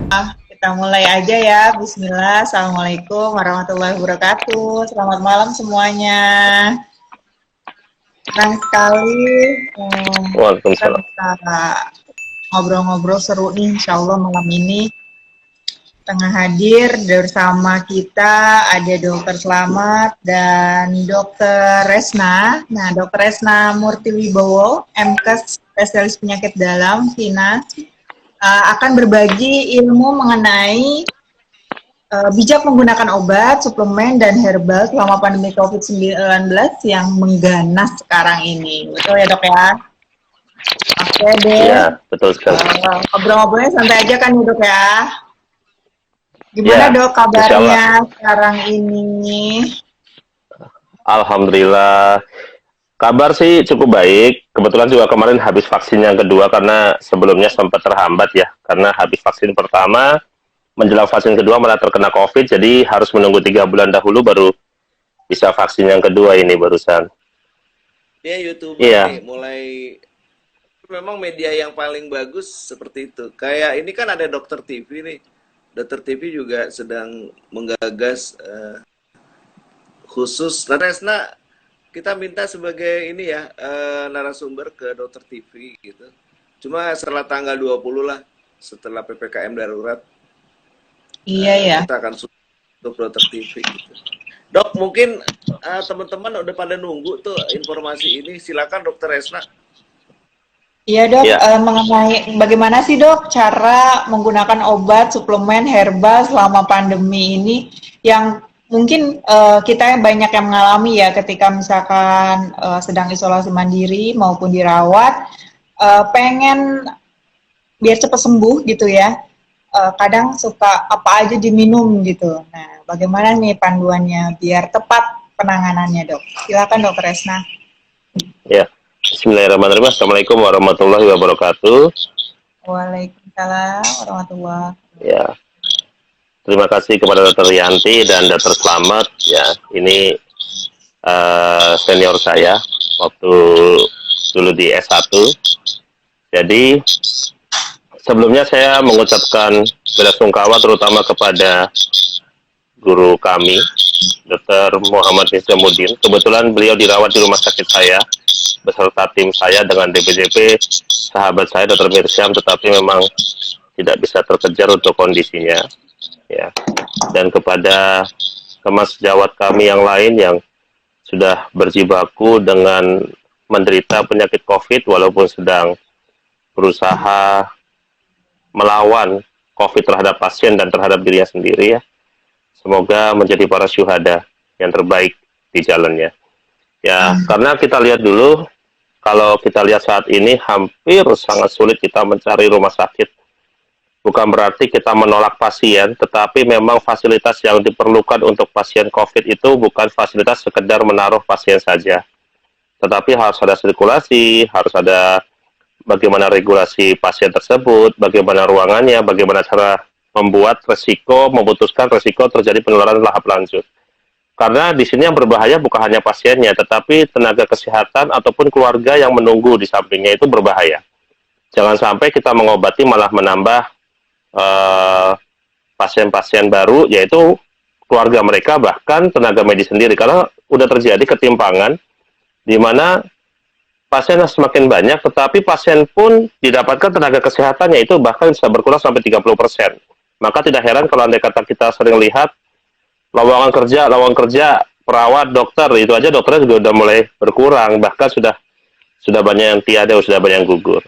Kita mulai aja ya. Bismillah. Assalamualaikum warahmatullahi wabarakatuh. Selamat malam semuanya. Senang sekali kita Waalaikumsalam. bisa ngobrol-ngobrol seru nih, insya Allah malam ini. Tengah hadir bersama kita ada Dokter Slamet dan Dokter Resna. Nah, Dokter Resna Murtiwibowo, MKes spesialis penyakit dalam, Vina, akan berbagi ilmu mengenai bijak menggunakan obat, suplemen, dan herbal selama pandemi COVID-19 yang mengganas sekarang ini. Betul ya dok ya? Oke deh. Ya, betul sekali. Ngobrol-ngobrolnya santai aja kan ya dok ya? Gimana Ya, dok insya Allah. kabarnya sekarang ini? Alhamdulillah. Kabar sih cukup baik. Kebetulan juga kemarin habis vaksin yang kedua karena sebelumnya sempat terhambat ya. Karena habis vaksin pertama, menjelang vaksin kedua malah terkena COVID, jadi harus menunggu 3 bulan dahulu baru bisa vaksin yang kedua ini barusan. Dia YouTuber nih, Iya, mulai memang media yang paling bagus seperti itu. Kayak ini kan ada Dokter TV nih. Dokter TV juga sedang menggagas khusus. Nah, Resna, kita minta sebagai ini ya narasumber ke Dokter TV gitu. Cuma setelah tanggal 20 lah, setelah PPKM darurat, Iya ya. kita akan untuk Dokter TV gitu. Dok, mungkin teman-teman udah pada nunggu tuh informasi ini. Silakan Dokter Resna. Iya dok, iya. mengenai bagaimana sih dok cara menggunakan obat, suplemen, herbal selama pandemi ini yang mungkin kita banyak yang mengalami ya ketika misalkan sedang isolasi mandiri maupun dirawat, pengen biar cepat sembuh gitu ya, kadang suka apa aja diminum gitu. Nah, bagaimana nih panduannya biar tepat penanganannya dok? Silakan dokter Resna. Ya. Bismillahirrahmanirrahim. Assalamualaikum warahmatullahi wabarakatuh. Waalaikumsalam warahmatullahi wabarakatuh. Ya, terima kasih kepada Dr. Yanti dan Dr. Slamet. Ya, ini senior saya waktu dulu di S1. Jadi sebelumnya saya mengucapkan belasungkawa terutama kepada guru kami, Dr. Muhammad Nizamuddin. Kebetulan beliau dirawat di rumah sakit saya beserta tim saya dengan DPJP sahabat saya Dr. Mirsyam, tetapi memang tidak bisa terkejar untuk kondisinya. Ya, dan kepada kemas sejawat kami yang lain yang sudah berjibaku dengan menderita penyakit COVID walaupun sedang berusaha melawan COVID terhadap pasien dan terhadap dirinya sendiri ya. Semoga menjadi para syuhada yang terbaik di jalannya. Ya, karena kita lihat dulu, kalau kita lihat saat ini hampir sangat sulit kita mencari rumah sakit. Bukan berarti kita menolak pasien, tetapi memang fasilitas yang diperlukan untuk pasien COVID itu bukan fasilitas sekedar menaruh pasien saja. Tetapi harus ada sirkulasi, harus ada bagaimana regulasi pasien tersebut, bagaimana ruangannya, bagaimana cara membuat resiko, memutuskan resiko terjadi penularan lahap lanjut. Karena di sini yang berbahaya bukan hanya pasiennya, tetapi tenaga kesehatan ataupun keluarga yang menunggu di sampingnya itu berbahaya. Jangan sampai kita mengobati malah menambah pasien-pasien baru, yaitu keluarga mereka, bahkan tenaga medis sendiri. Karena udah terjadi ketimpangan, di mana pasien semakin banyak, tetapi pasien pun didapatkan tenaga kesehatannya itu bahkan bisa berkurang sampai 30%. Maka tidak heran kalau andai kata kita sering lihat lowongan kerja, perawat, dokter, itu aja dokternya juga udah mulai berkurang, bahkan sudah banyak yang tiada, sudah banyak yang gugur.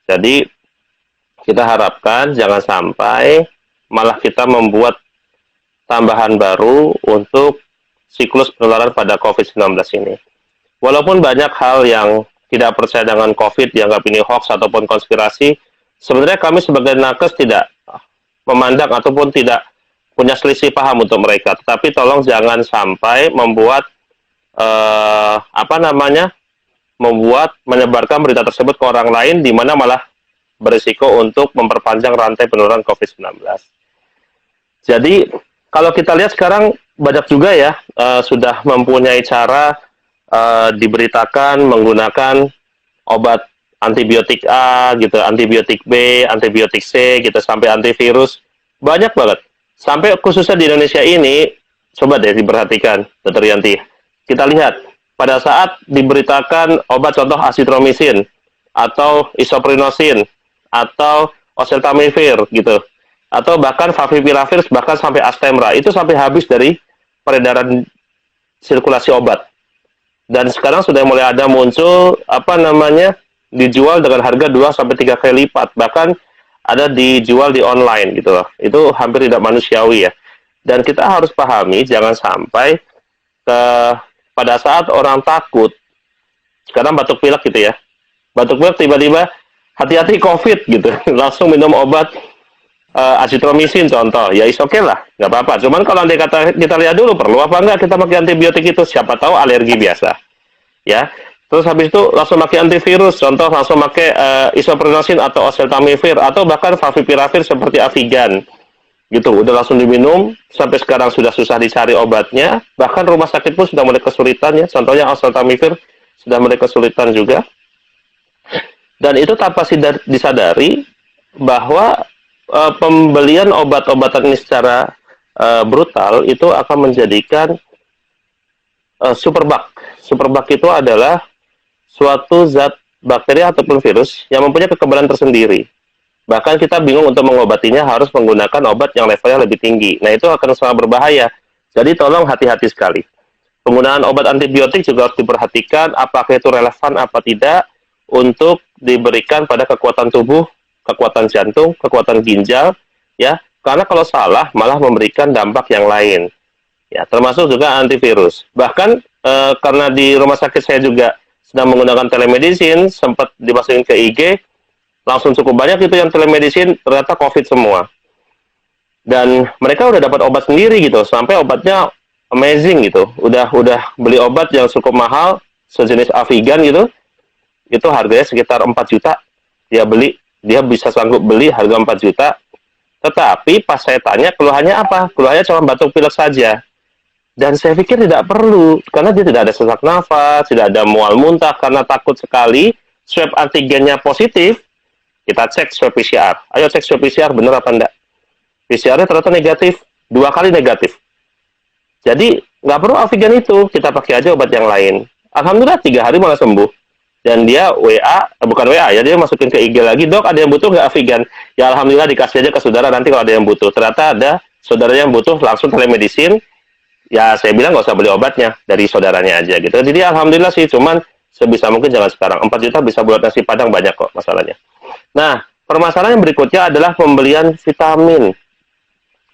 Jadi kita harapkan jangan sampai malah kita membuat tambahan baru untuk siklus penularan pada COVID-19 ini. Walaupun banyak hal yang tidak percaya dengan COVID, dianggap ini hoax ataupun konspirasi, sebenarnya kami sebagai nakes tidak memandang ataupun tidak punya selisih paham untuk mereka. Tetapi tolong jangan sampai membuat menyebarkan berita tersebut ke orang lain, di mana malah berisiko untuk memperpanjang rantai penularan COVID-19. Jadi kalau kita lihat sekarang banyak juga ya sudah mempunyai cara diberitakan menggunakan obat antibiotik A gitu, antibiotik B, antibiotik C gitu, sampai antivirus, banyak banget. Sampai khususnya di Indonesia ini, coba deh diperhatikan, Dr. Yanti. Kita lihat, pada saat diberitakan obat contoh asitromisin, atau isoprinosin, atau oseltamivir gitu, atau bahkan favipiravir, bahkan sampai Astemra, itu sampai habis dari peredaran sirkulasi obat. Dan sekarang sudah mulai ada muncul apa namanya dijual dengan harga 2 sampai 3 kali lipat, bahkan ada dijual di online gitu loh. Itu hampir tidak manusiawi ya. Dan kita harus pahami jangan sampai ke pada saat orang takut, sekarang batuk pilek gitu ya. Batuk pilek tiba-tiba hati-hati COVID gitu, langsung minum obat azitromisin contoh, ya is oke lah, nggak apa-apa. Cuman kalau nanti kita lihat dulu perlu apa enggak kita pakai antibiotik itu, siapa tahu alergi biasa, ya. Terus habis itu langsung pakai antivirus, contoh langsung pakai isoprenosin atau oseltamivir atau bahkan favipiravir seperti Avigan, gitu. Udah langsung diminum, sampai sekarang sudah susah dicari obatnya, bahkan rumah sakit pun sudah mulai kesulitan ya. Contohnya oseltamivir sudah mulai kesulitan juga. Dan itu tanpa disadari bahwa pembelian obat-obatan ini secara brutal itu akan menjadikan superbug. Superbug itu adalah suatu zat bakteri ataupun virus yang mempunyai kekebalan tersendiri. Bahkan kita bingung untuk mengobatinya, harus menggunakan obat yang levelnya lebih tinggi. Nah, itu akan sangat berbahaya. Jadi tolong hati-hati sekali. Penggunaan obat antibiotik juga harus diperhatikan apakah itu relevan apa tidak untuk diberikan pada kekuatan tubuh, kekuatan jantung, kekuatan ginjal, ya. Karena kalau salah malah memberikan dampak yang lain. Ya, termasuk juga antivirus. Bahkan karena di rumah sakit saya juga sedang menggunakan telemedicine, sempat dimasukin ke IG, langsung cukup banyak itu yang telemedicine ternyata COVID semua. Dan mereka udah dapat obat sendiri gitu, sampai obatnya amazing gitu. Udah beli obat yang cukup mahal, sejenis Avigan gitu, itu harganya sekitar 4 juta. Dia bisa sanggup beli harga 4 juta. Tetapi pas saya tanya keluhannya apa? Keluhannya cuma batuk pilek saja. Dan saya pikir tidak perlu, karena dia tidak ada sesak nafas, tidak ada mual muntah, karena takut sekali swab antigennya positif, kita cek swab PCR. Ayo cek swab PCR, benar apa enggak? PCR-nya ternyata negatif, 2 kali negatif. Jadi, nggak perlu Avigan itu, kita pakai aja obat yang lain. Alhamdulillah 3 hari malah sembuh. Dan dia bukan WA ya, dia masukin ke IG lagi, dok ada yang butuh nggak Avigan? Ya Alhamdulillah dikasih aja ke saudara, nanti kalau ada yang butuh. Ternyata ada saudaranya yang butuh, langsung telemedicine. Ya saya bilang nggak usah beli obatnya, dari saudaranya aja gitu. Jadi Alhamdulillah sih, cuman sebisa mungkin jangan sekarang. 4 juta bisa buat nasi padang banyak kok masalahnya. Nah, permasalahan yang berikutnya adalah pembelian vitamin.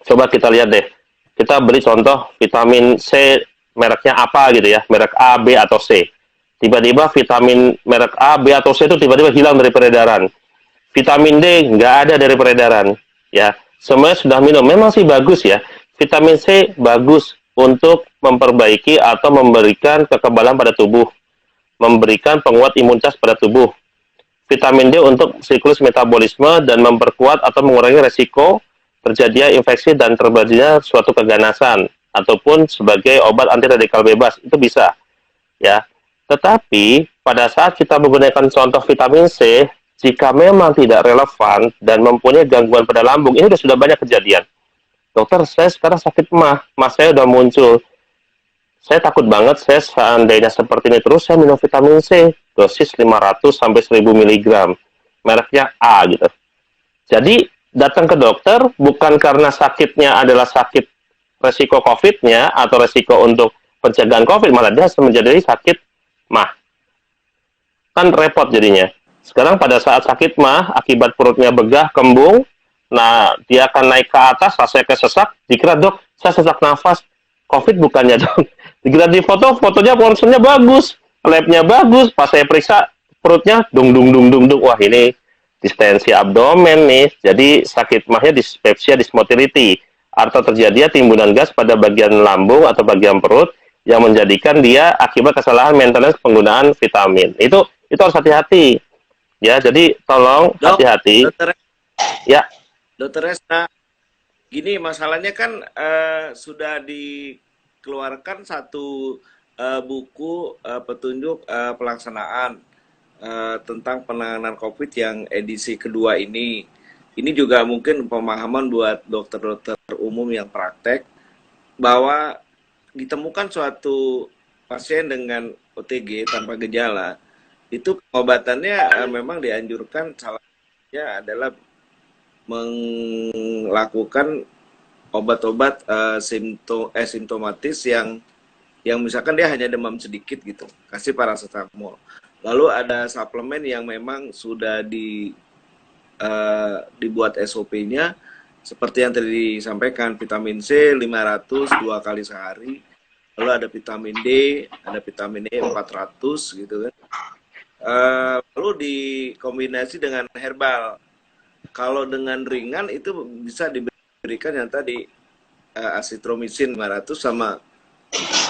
Coba kita lihat deh. Kita beli contoh vitamin C, mereknya apa gitu ya, merek A, B, atau C. Tiba-tiba vitamin merek A, B, atau C itu tiba-tiba hilang dari peredaran. Vitamin D nggak ada dari peredaran. Ya, semuanya sudah minum. Memang sih bagus ya. Vitamin C bagus untuk memperbaiki atau memberikan kekebalan pada tubuh, memberikan penguat imunitas pada tubuh. Vitamin D untuk siklus metabolisme dan memperkuat atau mengurangi resiko terjadinya infeksi dan terjadinya suatu keganasan, ataupun sebagai obat anti radikal bebas, itu bisa ya. Tetapi pada saat kita menggunakan contoh vitamin C, jika memang tidak relevan dan mempunyai gangguan pada lambung, ini sudah banyak kejadian. Dokter, saya sekarang sakit mah saya udah muncul. Saya takut banget, saya seandainya seperti ini terus, saya minum vitamin C, dosis 500 sampai 1000 mg, mereknya A gitu. Jadi, datang ke dokter bukan karena sakitnya adalah sakit resiko COVID-nya atau resiko untuk pencegahan COVID, malah dia menjadi sakit mah. Kan repot jadinya. Sekarang pada saat sakit mah, akibat perutnya begah, kembung, nah dia akan naik ke atas, rasanya kesesak, dikira dok, saya sesak nafas, COVID bukannya dok. Dikira di fotonya ponselnya bagus, labnya bagus, pas saya periksa perutnya dung, wah ini distensi abdomen nih, jadi sakit mahnya dyspepsia dysmotility, atau terjadinya timbunan gas pada bagian lambung atau bagian perut yang menjadikan dia akibat kesalahan maintenance penggunaan vitamin. Itu harus hati-hati ya, jadi tolong hati-hati. Ya. Dokter Resta, gini masalahnya kan sudah dikeluarkan satu buku petunjuk pelaksanaan tentang penanganan COVID yang edisi kedua ini. Ini juga mungkin pemahaman buat dokter-dokter umum yang praktek bahwa ditemukan suatu pasien dengan OTG tanpa gejala, itu pengobatannya memang dianjurkan salah satunya adalah melakukan obat-obat simptomatis yang misalkan dia hanya demam sedikit gitu, kasih paracetamol. Lalu ada suplemen yang memang sudah dibuat SOP-nya seperti yang tadi disampaikan, vitamin C 500 2 kali sehari, lalu ada vitamin D, ada vitamin E 400 gitu kan. Lalu dikombinasi dengan herbal. Kalau dengan ringan itu bisa diberikan yang tadi asitromisin 500 sama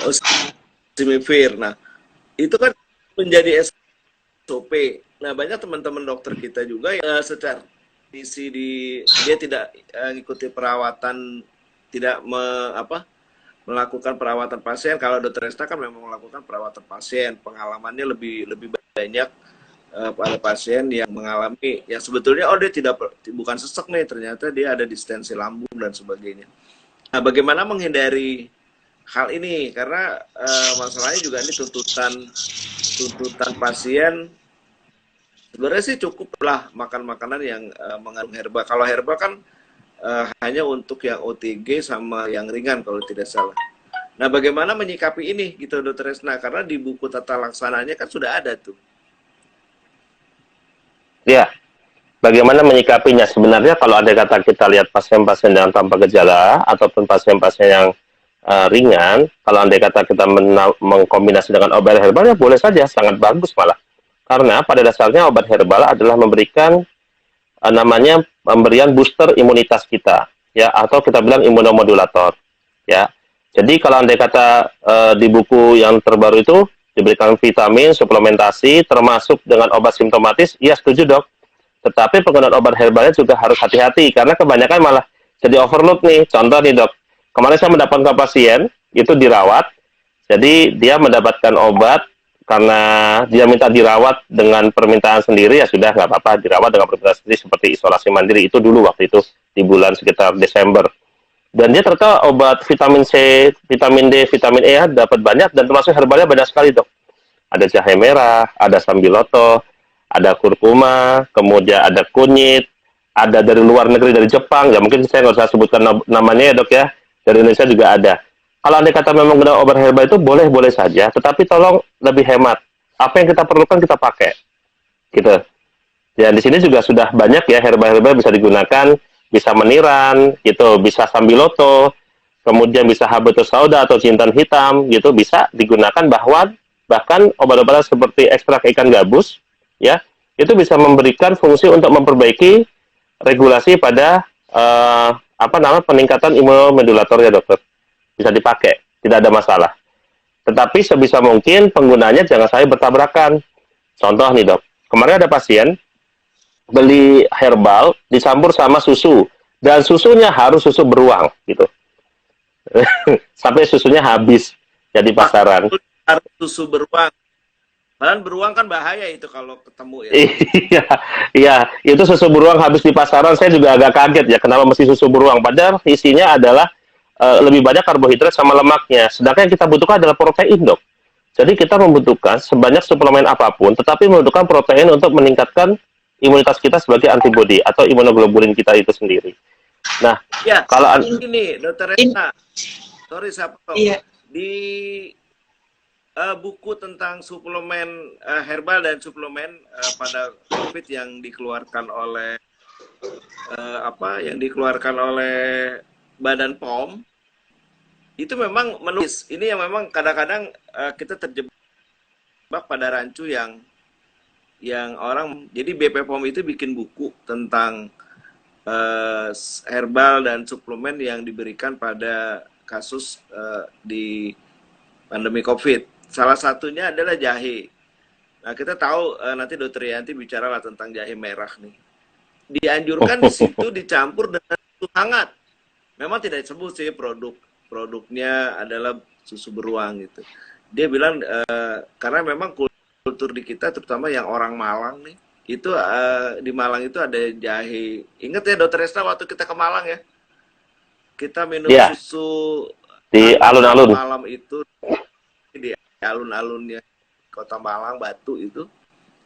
oseltamivir. Nah, itu kan menjadi SOP. Nah, banyak teman-teman dokter kita juga yang secara dia tidak mengikuti perawatan, tidak melakukan perawatan pasien. Kalau dokter Resta kan memang melakukan perawatan pasien, pengalamannya lebih banyak pada pasien yang mengalami yang sebetulnya dia bukan sesek nih, ternyata dia ada distensi lambung dan sebagainya. Nah, bagaimana menghindari hal ini? Karena masalahnya juga ini tuntutan pasien. Sebenarnya sih cukup lah makan makanan yang mengandung herbal. Kalau herbal kan hanya untuk yang OTG sama yang ringan kalau tidak salah. Nah, bagaimana menyikapi ini gitu, Dokter Resna? Karena di buku tata laksananya kan sudah ada tuh. Ya, bagaimana menyikapinya? Sebenarnya kalau ada kata kita lihat pasien-pasien yang tanpa gejala ataupun pasien-pasien yang ringan, kalau andai kata kita mengkombinasi dengan obat herbal, ya boleh saja, sangat bagus malah. Karena pada dasarnya obat herbal adalah memberikan namanya pemberian booster imunitas kita, ya, atau kita bilang imunomodulator, ya. Jadi kalau andai kata di buku yang terbaru itu diberikan vitamin, suplementasi, termasuk dengan obat simptomatis, ya setuju dok. Tetapi penggunaan obat herbalnya juga harus hati-hati, karena kebanyakan malah jadi overload nih. Contoh nih dok, kemarin saya mendapatkan pasien, itu dirawat, jadi dia mendapatkan obat, karena dia minta dirawat dengan permintaan sendiri, ya sudah nggak apa-apa, dirawat dengan permintaan sendiri seperti isolasi mandiri. Itu dulu waktu itu di bulan sekitar Desember. Dan dia ternyata obat vitamin C, vitamin D, vitamin E dapat banyak, dan termasuk herbalnya banyak sekali dok. Ada jahe merah, ada sambiloto, ada kurkuma, kemudian ada kunyit, ada dari luar negeri, dari Jepang, ya mungkin saya nggak usah sebutkan namanya ya dok ya, dari Indonesia juga ada. Kalau andai kata memang menggunakan obat herbal itu boleh-boleh saja, tetapi tolong lebih hemat. Apa yang kita perlukan kita pakai, gitu. Dan di sini juga sudah banyak ya herbal-herbal bisa digunakan, bisa meniran, gitu, bisa sambiloto, kemudian bisa habatus sauda atau jintan hitam, gitu, bisa digunakan. Bahkan obat-obatan seperti ekstrak ikan gabus, ya, itu bisa memberikan fungsi untuk memperbaiki regulasi pada peningkatan imunomodulatornya dokter. Bisa dipakai, tidak ada masalah. Tetapi sebisa mungkin penggunanya jangan sampai bertabrakan. Contoh nih dok, kemarin ada pasien beli herbal dicampur sama susu, dan susunya harus susu beruang gitu. Sampai susunya habis ya di pasaran. Harus susu beruang. Padahal beruang kan bahaya itu kalau ketemu ya. Iya, iya, itu susu beruang habis di pasaran, saya juga agak kaget ya, kenapa mesti susu beruang? Padahal isinya adalah lebih banyak karbohidrat sama lemaknya. Sedangkan yang kita butuhkan adalah protein, dok. Jadi kita membutuhkan sebanyak suplemen apapun, tetapi membutuhkan protein untuk meningkatkan imunitas kita sebagai antibodi atau imunoglobulin kita itu sendiri. Nah, ya, kalau ini, Dokter Rena, sorry saya potong. Iya. Di buku tentang suplemen herbal dan suplemen pada COVID yang dikeluarkan oleh Badan POM, itu memang menulis ini yang memang kadang-kadang kita terjebak pada rancu yang orang, jadi BP POM itu bikin buku tentang herbal dan suplemen yang diberikan pada kasus di pandemi COVID. Salah satunya adalah jahe. Nah, kita tahu nanti Dokter Yanti bicara lah tentang jahe merah nih. Dianjurkan di situ dicampur dengan susu hangat. Memang tidak disebut sih produknya adalah susu beruang gitu. Dia bilang karena memang kultur di kita, terutama yang orang Malang nih. Itu di Malang itu ada jahe. Ingat ya Dokter Esna waktu kita ke Malang ya? Kita minum Iya. susu Di alun-alun. malam itu di alun-alunnya Kota Malang, Batu itu.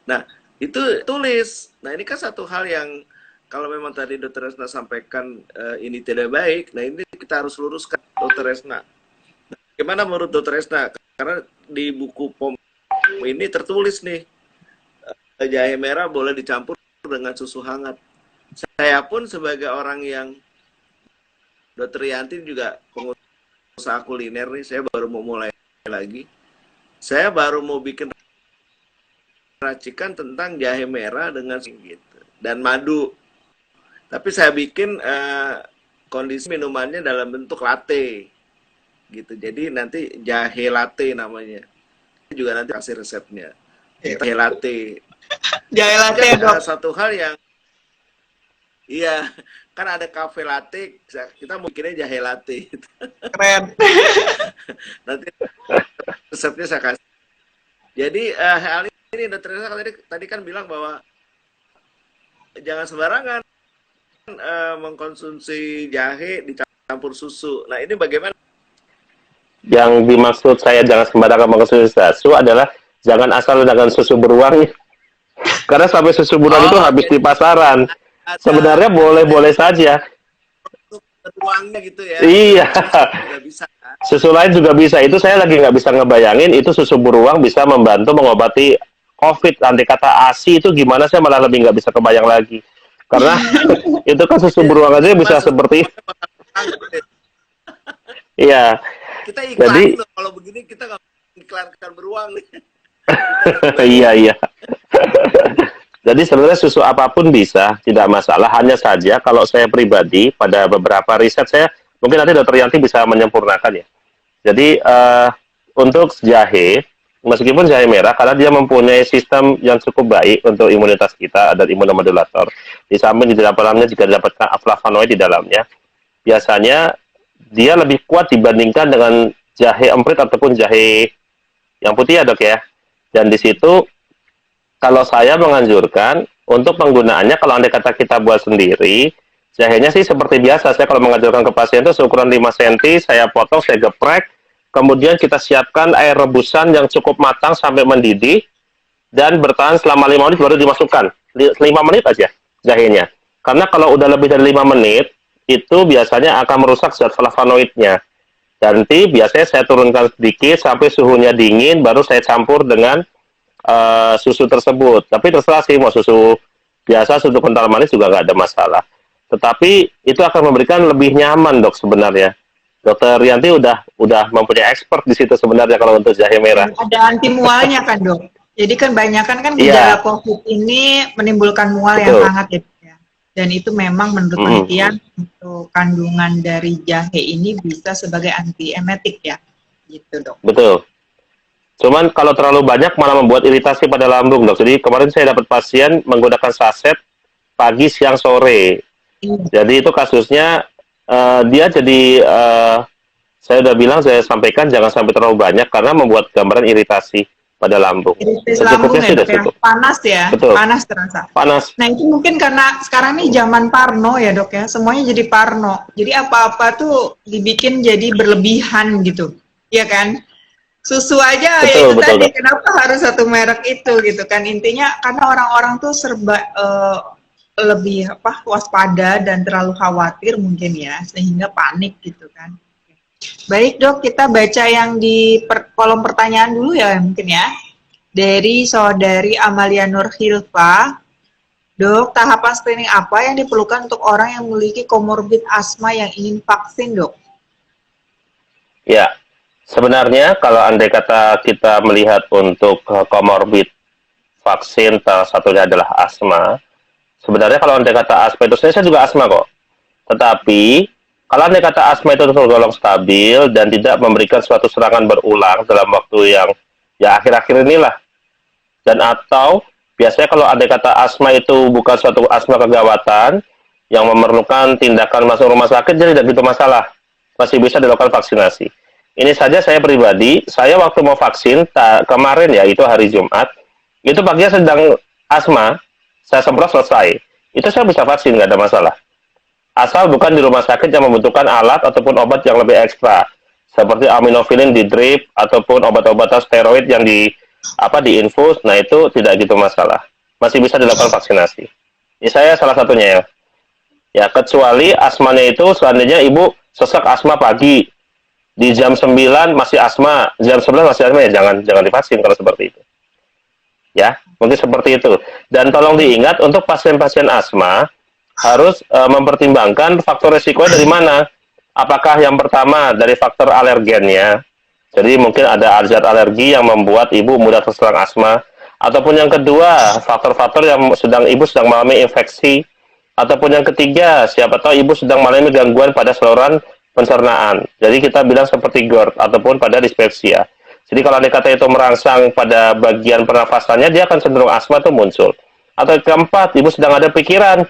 Nah, itu tulis. Nah, ini kan satu hal yang kalau memang tadi Dokter Esna sampaikan ini tidak baik, nah ini kita harus luruskan Dokter Esna. Gimana menurut Dokter Esna? Karena di buku POM ini tertulis nih, jahe merah boleh dicampur dengan susu hangat. Saya pun sebagai orang yang Dokter Yanti juga pengusaha kuliner nih, saya baru mau mulai lagi. Saya baru mau bikin racikan tentang jahe merah dengan gitu dan madu. Tapi saya bikin kondisi minumannya dalam bentuk latte. Gitu. Jadi nanti jahe latte namanya. Juga nanti kasih resepnya. Jahe latte. Jahe latte, Dok. Satu hal yang iya, kan ada cafe latte, kita mungkinnya jahe latte. Keren. Nanti resepnya saya kasih. Jadi hal ini Dokter Esna tadi kan bilang bahwa jangan sembarangan mengkonsumsi jahe dicampur susu. Nah, ini bagaimana? Yang dimaksud saya jangan sembarangan mengkonsumsi susu adalah jangan asal dengan susu beruang. Karena sampai susu beruang itu habis di pasaran. Sebenarnya boleh-boleh saja. Beruangnya gitu ya. Iya. Juga bisa. Susu lain juga bisa. Itu saya lagi nggak bisa ngebayangin itu susu beruang bisa membantu mengobati COVID. Andai kata ASI itu gimana, saya malah lebih nggak bisa kebayang lagi. Karena itu kan susu beruang aja bisa seperti iya. Kita iklan Jadi loh, kalau begini kita nggak iklankan beruang nih. iya. Jadi sebenarnya susu apapun bisa, tidak masalah. Hanya saja kalau saya pribadi pada beberapa riset saya, mungkin nanti Dokter Yanti bisa menyempurnakan ya. Jadi untuk jahe, meskipun jahe merah, karena dia mempunyai sistem yang cukup baik untuk imunitas kita, ada imunomodulator. Di samping di dalamnya juga didapatkan flavonoid di dalamnya. Biasanya dia lebih kuat dibandingkan dengan jahe emprit ataupun jahe yang putih ya Dok ya. Dan di situ kalau saya menganjurkan untuk penggunaannya, kalau andai kata kita buat sendiri, jahenya sih seperti biasa. Saya kalau mengajarkan ke pasien itu seukuran 5 cm, saya potong, saya geprek, kemudian kita siapkan air rebusan yang cukup matang sampai mendidih, dan bertahan selama 5 menit baru dimasukkan. 5 menit aja jahenya. Karena kalau udah lebih dari 5 menit, itu biasanya akan merusak zat flavonoidnya. Nanti biasanya saya turunkan sedikit sampai suhunya dingin, baru saya campur dengan susu tersebut. Tapi terserah sih, mau susu biasa, susu kental manis juga nggak ada masalah. Tetapi itu akan memberikan lebih nyaman Dok sebenarnya. Dokter Yanti udah mempunyai expert di situ sebenarnya kalau untuk jahe merah. Ada anti mualnya kan, Dok. Jadi kan banyakan kan Iya. gejala COVID ini menimbulkan mual Betul. yang hangat ya. Dan itu memang menurut penelitian untuk kandungan dari jahe ini bisa sebagai antiemetik ya. Gitu, Dok. Betul. Cuman kalau terlalu banyak malah membuat iritasi pada lambung Dok. Jadi kemarin saya dapat pasien menggunakan saset pagi, siang, sore. Jadi itu kasusnya dia jadi saya udah bilang, saya sampaikan jangan sampai terlalu banyak karena membuat gambaran iritasi pada lambung. Iritasi lambung ya, Dok, ya? Panas ya, Betul. panas terasa. Panas. Nah itu mungkin karena sekarang nih zaman parno ya Dok ya, semuanya jadi parno. Jadi apa-apa tuh dibikin jadi berlebihan gitu, ya kan? Susu aja ya itu tadi, Dok. Kenapa harus satu merek itu gitu kan? Intinya karena orang-orang tuh serba lebih waspada dan terlalu khawatir mungkin ya, sehingga panik gitu kan. Baik Dok, kita baca yang di kolom pertanyaan dulu ya mungkin ya. Dari saudari Amalia Nur Hilfa. Dok, tahapan screening apa yang diperlukan untuk orang yang memiliki komorbid asma yang ingin vaksin, Dok? Ya, sebenarnya kalau andai kata kita melihat untuk komorbid vaksin, salah satunya adalah asma. Sebenarnya kalau andai kata asma itu, saya juga asma kok. Tetapi kalau andai kata asma itu tergolong stabil dan tidak memberikan suatu serangan berulang dalam waktu yang ya akhir-akhir inilah. Dan atau biasanya kalau andai kata asma itu bukan suatu asma kegawatan yang memerlukan tindakan masuk rumah sakit, jadi tidak begitu masalah. Masih bisa dilakukan vaksinasi. Ini saja saya pribadi, saya waktu mau vaksin kemarin ya, itu hari Jumat, Itu paginya sedang asma, saya semprot selesai. Itu saya bisa vaksin, nggak ada masalah. Asal bukan di rumah sakit yang membutuhkan alat ataupun obat yang lebih ekstra, seperti aminofilin di drip ataupun obat-obatan steroid yang di infus. Nah itu tidak gitu masalah, masih bisa dilakukan vaksinasi. Ini saya salah satunya ya. Ya kecuali asmanya itu seandainya ibu sesak asma pagi, di jam 9 masih asma, jam 11 masih asma, ya jangan divaksin kalau seperti itu. Ya, mungkin seperti itu. Dan tolong diingat untuk pasien-pasien asma harus mempertimbangkan faktor resiko dari mana. Apakah yang pertama dari faktor alergennya, jadi mungkin ada zat alergi yang membuat ibu mudah terserang asma, ataupun yang kedua faktor-faktor yang ibu sedang mengalami infeksi, ataupun yang ketiga siapa tahu ibu sedang mengalami gangguan pada saluran pencernaan. Jadi kita bilang seperti GERD ataupun pada dispepsia. Jadi kalau kata itu merangsang pada bagian pernafasannya, dia akan cenderung asma itu muncul. Atau keempat, ibu sedang ada pikiran.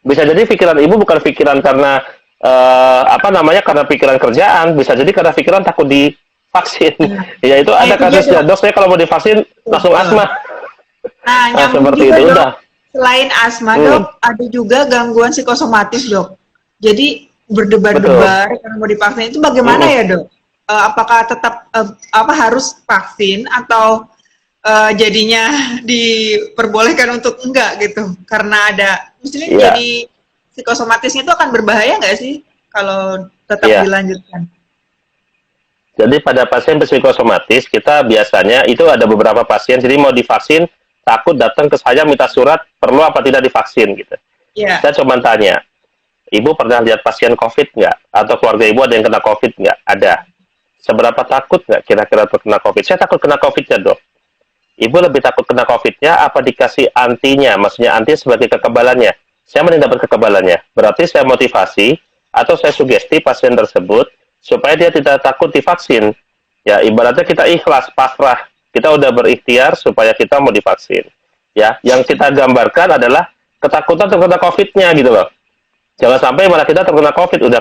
Bisa jadi pikiran ibu bukan pikiran karena karena pikiran kerjaan, bisa jadi karena pikiran takut divaksin. Ya itu ada kasusnya, dok saya kalau mau divaksin langsung asma. Nah, seperti juga, itu dok, udah. Selain asma, dok, ada juga gangguan psikosomatis, dok. Jadi berdebar-debar karena mau divaksin itu bagaimana ya, dok? Apakah tetap harus vaksin atau jadinya diperbolehkan untuk enggak gitu? Karena ada maksudnya jadi psikosomatisnya itu akan berbahaya nggak sih kalau tetap dilanjutkan? Jadi pada pasien psikosomatis kita biasanya itu ada beberapa pasien jadi mau divaksin takut datang ke saya minta surat perlu apa tidak divaksin gitu. Saya cuma tanya, ibu pernah lihat pasien COVID nggak? Atau keluarga ibu ada yang kena COVID nggak? Ada. Seberapa takut nggak kira-kira terkena COVID? Saya takut kena COVID-nya, dok. Ibu lebih takut kena COVID-nya apa dikasih antinya? Maksudnya anti sebagai kekebalannya. Saya mending dapat kekebalannya. Berarti saya motivasi atau saya sugesti pasien tersebut supaya dia tidak takut divaksin. Ya, ibaratnya kita ikhlas, pasrah. Kita udah berikhtiar supaya kita mau divaksin. Ya, yang kita gambarkan adalah ketakutan terkena COVID-nya gitu loh. Jangan sampai malah kita terkena COVID,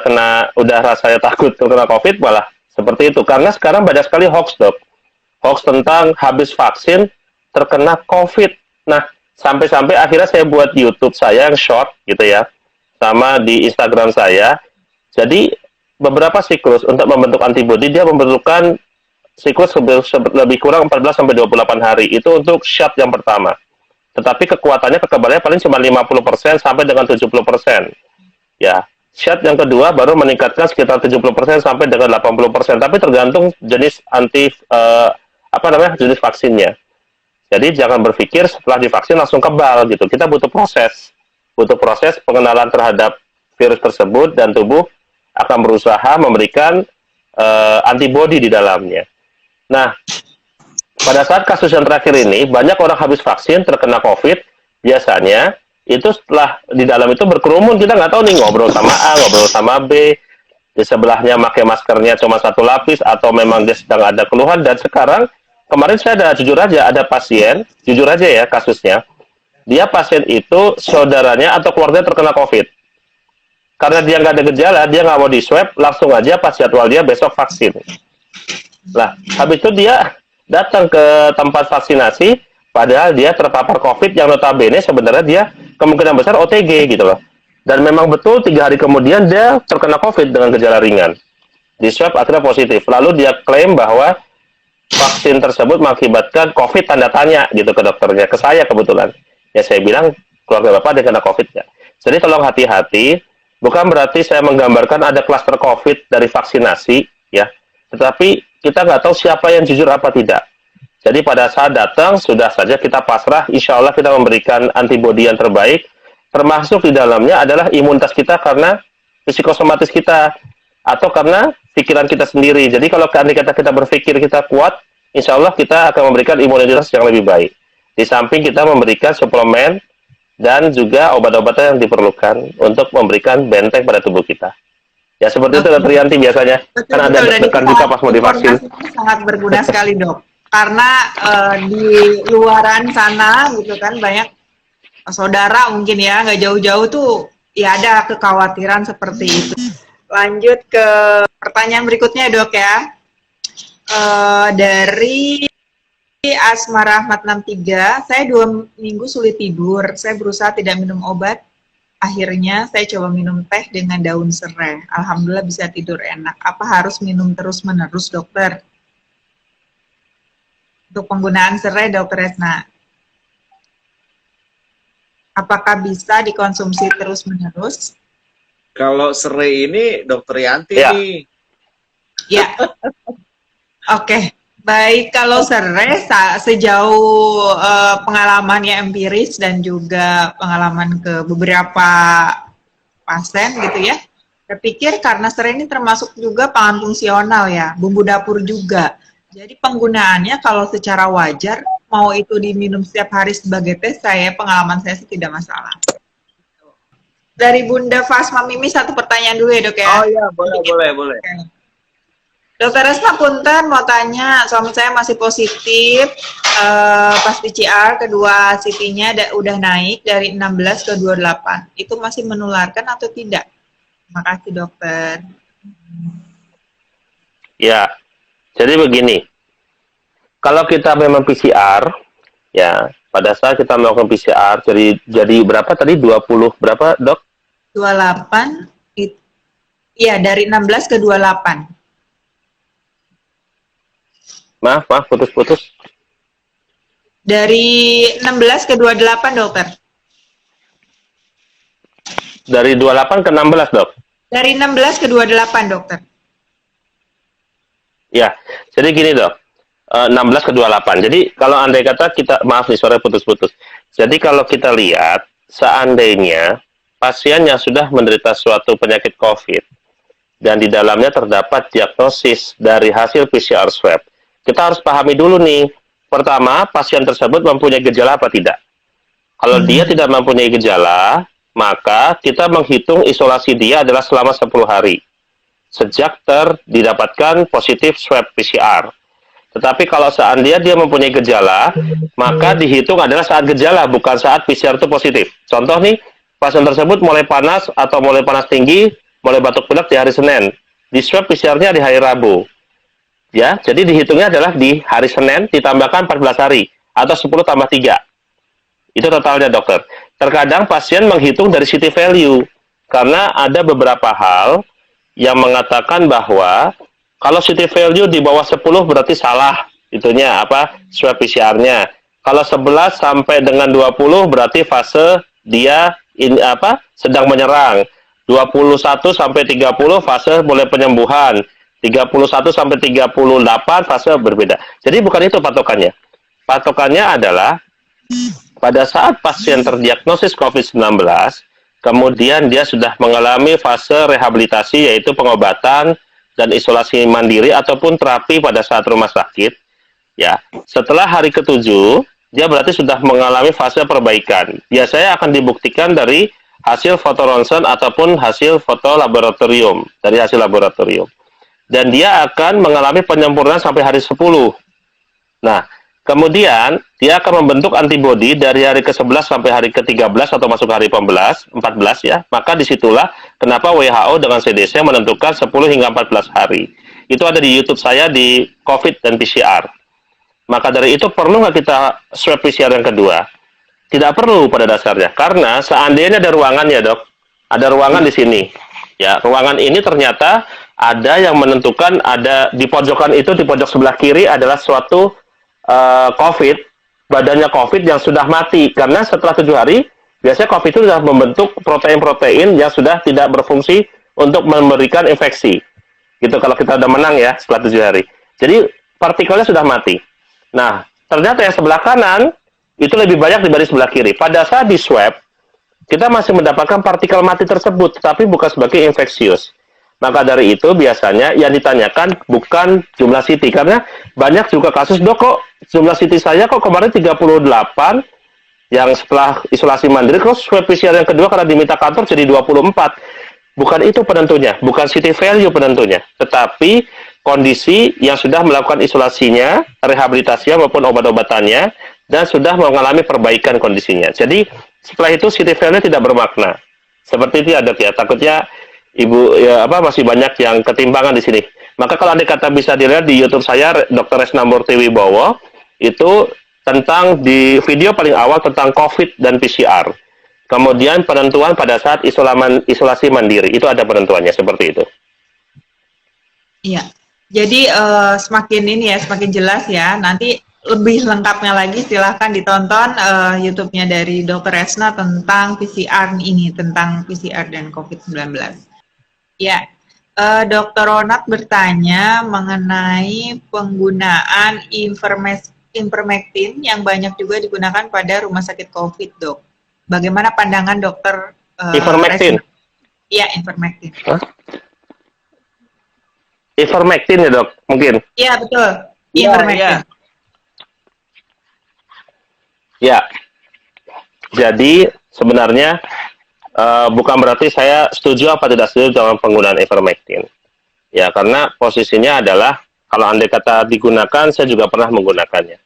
udah rasanya takut terkena COVID malah seperti itu. Karena sekarang banyak sekali hoax, dok. Hoax tentang habis vaksin terkena COVID. Nah, sampai-sampai akhirnya saya buat YouTube saya yang short gitu ya, sama di Instagram saya. Jadi beberapa siklus untuk membentuk antibodi dia membutuhkan siklus lebih kurang 14-28 hari. Itu untuk shot yang pertama. Tetapi kekebalannya paling cuma 50% sampai dengan 70%. Ya, shot yang kedua baru meningkatkan sekitar 70% sampai dengan 80%. Tapi tergantung jenis jenis vaksinnya. Jadi jangan berpikir setelah divaksin langsung kebal gitu. Kita butuh proses pengenalan terhadap virus tersebut dan tubuh akan berusaha memberikan antibodi di dalamnya. Nah, pada saat kasus yang terakhir ini banyak orang habis vaksin terkena COVID, biasanya itu setelah di dalam itu berkerumun, kita nggak tahu nih ngobrol sama A, ngobrol sama B, di sebelahnya pakai maskernya cuma satu lapis atau memang dia sedang ada keluhan. Dan sekarang kemarin saya jujur aja ya kasusnya, dia pasien itu saudaranya atau keluarganya terkena COVID. Karena dia nggak ada gejala, dia nggak mau di swab, langsung aja pas jadwal dia besok vaksin. Lah, habis itu dia datang ke tempat vaksinasi, padahal dia terpapar COVID yang notabene sebenarnya dia kemungkinan besar OTG gitu loh. Dan memang betul 3 hari kemudian dia terkena COVID dengan gejala ringan. Di swab akhirnya positif. Lalu dia klaim bahwa vaksin tersebut mengakibatkan COVID tanda tanya gitu ke dokternya, ke saya kebetulan. Ya saya bilang keluarga bapak ada kena COVID ya. Jadi tolong hati-hati, bukan berarti saya menggambarkan ada klaster COVID dari vaksinasi ya, tetapi kita nggak tahu siapa yang jujur apa tidak. Jadi pada saat datang sudah saja kita pasrah, insya Allah kita memberikan antibodi yang terbaik, termasuk di dalamnya adalah imunitas kita karena psikosomatis kita atau karena pikiran kita sendiri. Jadi kalau kita berpikir kita kuat, insya Allah kita akan memberikan imunitas yang lebih baik. Di samping kita memberikan suplemen dan juga obat-obatan yang diperlukan untuk memberikan benteng pada tubuh kita. Ya seperti itu, Dr. Yanti biasanya. Kan ada deg-degan juga pas mau divaksin. Sangat berguna sekali, dok. Karena di luaran sana gitu kan banyak saudara mungkin ya nggak jauh-jauh tuh ya ada kekhawatiran seperti itu. Lanjut ke pertanyaan berikutnya, dok ya. Dari Asma Rahmat 63, saya 2 minggu sulit tidur. Saya berusaha tidak minum obat. Akhirnya saya coba minum teh dengan daun serai. Alhamdulillah bisa tidur enak. Apa harus minum terus-menerus, dokter? Untuk penggunaan serai, dokter Resna. Apakah bisa dikonsumsi terus-menerus? Kalau serai ini dokter Yanti Ya. nih. Ya. Oke. Baik, kalau serai sejauh pengalamannya empiris dan juga pengalaman ke beberapa pasien gitu ya, saya pikir karena serai ini termasuk juga pangan fungsional ya, bumbu dapur juga. Jadi penggunaannya kalau secara wajar, mau itu diminum setiap hari sebagai teh, pengalaman saya sih tidak masalah. Dari Bunda Fasma Mimi satu pertanyaan dulu ya dok ya. Oh iya, boleh. Dokter Resna punten mau tanya, suami saya masih positif, pas PCR kedua CT-nya udah naik dari 16 ke 28. Itu masih menularkan atau tidak? Terima kasih dokter. Ya, jadi begini. Kalau kita memang PCR, ya, pada saat kita melakukan PCR, jadi berapa tadi? 20 berapa, dok? 28, iya dari 16 ke 28. Maaf, putus-putus. Dari 16 ke 28, dokter. Dari 28 ke 16, dok? Dari 16 ke 28, dokter. Ya, jadi gini, dok. 16 ke 28. Jadi kalau andai kata kita, maaf nih suara putus-putus. Jadi kalau kita lihat, seandainya pasien yang sudah menderita suatu penyakit COVID, dan di dalamnya terdapat diagnosis dari hasil PCR swab, kita harus pahami dulu nih, pertama, pasien tersebut mempunyai gejala apa tidak. Kalau dia tidak mempunyai gejala, maka kita menghitung isolasi dia adalah selama 10 hari. Sejak didapatkan positif swab PCR. Tetapi kalau seandainya dia mempunyai gejala, maka dihitung adalah saat gejala, bukan saat PCR itu positif. Contoh nih, pasien tersebut mulai panas atau mulai panas tinggi, mulai batuk pilek di hari Senin. Di swab PCR-nya di hari Rabu. Ya, jadi dihitungnya adalah di hari Senin ditambahkan 14 hari atau 10 tambah 3. Itu totalnya, dokter. Terkadang pasien menghitung dari city value karena ada beberapa hal yang mengatakan bahwa kalau city value di bawah 10 berarti salah itunya swab PCR-nya. Kalau 11 sampai dengan 20 berarti fase dia sedang menyerang. 21 sampai 30 fase mulai penyembuhan. 31 sampai 38 fase berbeda. Jadi bukan itu patokannya. Patokannya adalah pada saat pasien terdiagnosis COVID-19, kemudian dia sudah mengalami fase rehabilitasi, yaitu pengobatan dan isolasi mandiri ataupun terapi pada saat rumah sakit. Ya, setelah hari ke-7, dia berarti sudah mengalami fase perbaikan. Biasanya akan dibuktikan dari hasil foto ronsen ataupun hasil foto laboratorium, dari hasil laboratorium. Dan dia akan mengalami penyempurnaan sampai hari 10. Nah, kemudian dia akan membentuk antibodi dari hari ke-11 sampai hari ke-13 atau masuk hari 14 ya. Maka disitulah kenapa WHO dengan CDC menentukan 10 hingga 14 hari. Itu ada di YouTube saya di COVID dan PCR. Maka dari itu perlu nggak kita swab PCR yang kedua? Tidak perlu pada dasarnya. Karena seandainya ada ruangannya, dok. Ada ruangan di sini. Ya, ruangan ini ternyata ada yang menentukan, ada di pojokan itu, di pojok sebelah kiri adalah suatu COVID, badannya COVID yang sudah mati. Karena setelah 7 hari, biasanya COVID itu sudah membentuk protein-protein yang sudah tidak berfungsi untuk memberikan infeksi. Gitu kalau kita udah menang ya setelah 7 hari. Jadi partikelnya sudah mati. Nah, ternyata yang sebelah kanan itu lebih banyak dibanding sebelah kiri. Pada saat di swab, kita masih mendapatkan partikel mati tersebut, tapi bukan sebagai infeksius. Maka dari itu biasanya yang ditanyakan bukan jumlah CT, karena banyak juga kasus, dok kok jumlah CT saya kok kemarin 38, yang setelah isolasi mandiri, kok swab PCR yang kedua karena diminta kantor jadi 24. Bukan itu penentunya, bukan CT value penentunya, tetapi kondisi yang sudah melakukan isolasinya, rehabilitasinya maupun obat-obatannya, dan sudah mengalami perbaikan kondisinya. Jadi setelah itu CT value tidak bermakna. Seperti itu ya, dok ya. Takutnya Ibu masih banyak yang ketimpangan di sini. Maka kalau Anda kata bisa dilihat di YouTube saya, Dr. Resna Murti Wibowo, itu tentang di video paling awal tentang COVID dan PCR. Kemudian penentuan pada saat isolasi mandiri, itu ada penentuannya seperti itu. Iya. Jadi semakin ini ya, semakin jelas ya. Nanti lebih lengkapnya lagi silahkan ditonton YouTube-nya dari Dr. Resna tentang PCR ini, tentang PCR dan COVID-19. Ya, Dr. Ronald bertanya mengenai penggunaan ivermectin yang banyak juga digunakan pada rumah sakit COVID, Dok. Bagaimana pandangan Dr. Ivermectin? Iya, ivermectin. Hah? Ivermectin ya, Dok, mungkin? Iya, betul. Ivermectin. Ya, jadi sebenarnya bukan berarti saya setuju apa tidak setuju dengan penggunaan ivermectin. Ya, karena posisinya adalah kalau andai kata digunakan, saya juga pernah menggunakannya.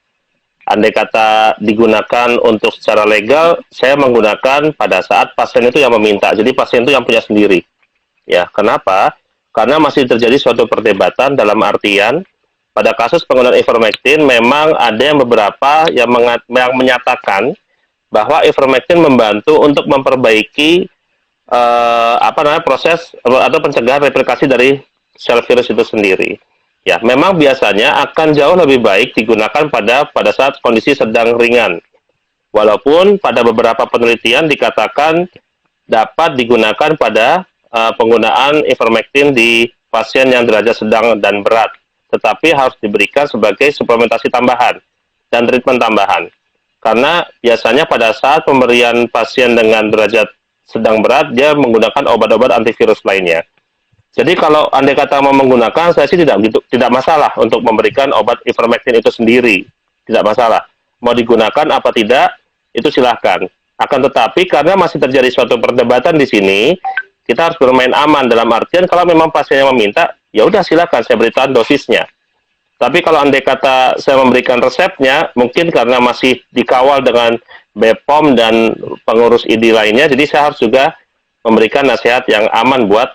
Andai kata digunakan untuk secara legal, saya menggunakan pada saat pasien itu yang meminta. Jadi pasien itu yang punya sendiri. Ya, kenapa? Karena masih terjadi suatu perdebatan dalam artian pada kasus penggunaan ivermectin memang ada yang beberapa yang menyatakan bahwa ivermectin membantu untuk memperbaiki proses atau pencegahan replikasi dari sel virus itu sendiri. Ya, memang biasanya akan jauh lebih baik digunakan pada saat kondisi sedang ringan. Walaupun pada beberapa penelitian dikatakan dapat digunakan pada penggunaan ivermectin di pasien yang derajat sedang dan berat, tetapi harus diberikan sebagai suplementasi tambahan dan treatment tambahan. Karena biasanya pada saat pemberian pasien dengan derajat sedang berat, dia menggunakan obat-obat antivirus lainnya. Jadi kalau andai kata mau menggunakan, saya sih tidak masalah untuk memberikan obat ivermectin itu sendiri. Tidak masalah. Mau digunakan apa tidak, itu silahkan. Akan tetapi karena masih terjadi suatu perdebatan di sini, kita harus bermain aman dalam artian kalau memang pasiennya meminta, ya udah silahkan saya berikan dosisnya. Tapi kalau andai kata saya memberikan resepnya, mungkin karena masih dikawal dengan BPOM dan pengurus ID lainnya, jadi saya harus juga memberikan nasihat yang aman buat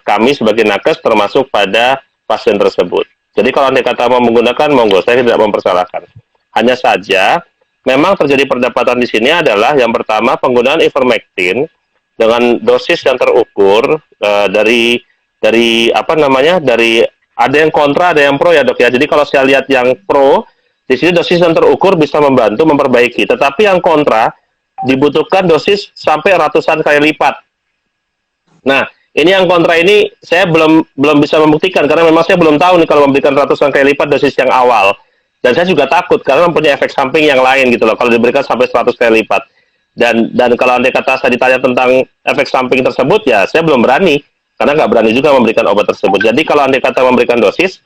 kami sebagai nakes termasuk pada pasien tersebut. Jadi kalau andai kata mau menggunakan, monggo, saya tidak mempersalahkan. Hanya saja, memang terjadi perdebatan di sini adalah yang pertama penggunaan ivermectin dengan dosis yang terukur dari ada yang kontra, ada yang pro ya, Dok ya. Jadi kalau saya lihat yang pro, di sini dosis yang terukur bisa membantu memperbaiki. Tetapi yang kontra dibutuhkan dosis sampai ratusan kali lipat. Nah, ini yang kontra ini saya belum bisa membuktikan karena memang saya belum tahu nih kalau memberikan ratusan kali lipat dosis yang awal. Dan saya juga takut karena mempunyai efek samping yang lain gitu loh kalau diberikan sampai 100 kali lipat. Dan kalau andai kata saya ditanya tentang efek samping tersebut, ya saya belum berani karena nggak berani juga memberikan obat tersebut. Jadi kalau andai kata memberikan dosis,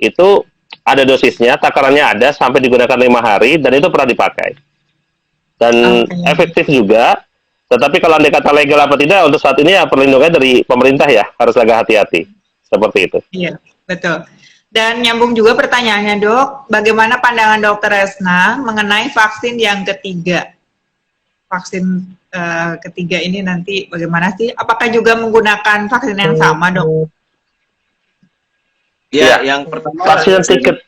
itu ada dosisnya, takarannya ada sampai digunakan 5 hari, dan itu pernah dipakai. Dan efektif juga, tetapi kalau andai kata legal apa tidak, untuk saat ini ya perlindungannya dari pemerintah ya, harus agak hati-hati. Seperti itu. Iya, betul. Dan nyambung juga pertanyaannya, Dok, bagaimana pandangan Dr. Resna mengenai vaksin yang ketiga? Vaksin ketiga ini nanti bagaimana sih? Apakah juga menggunakan vaksin yang sama, Dok? Ya, yang pertama vaksin tiket.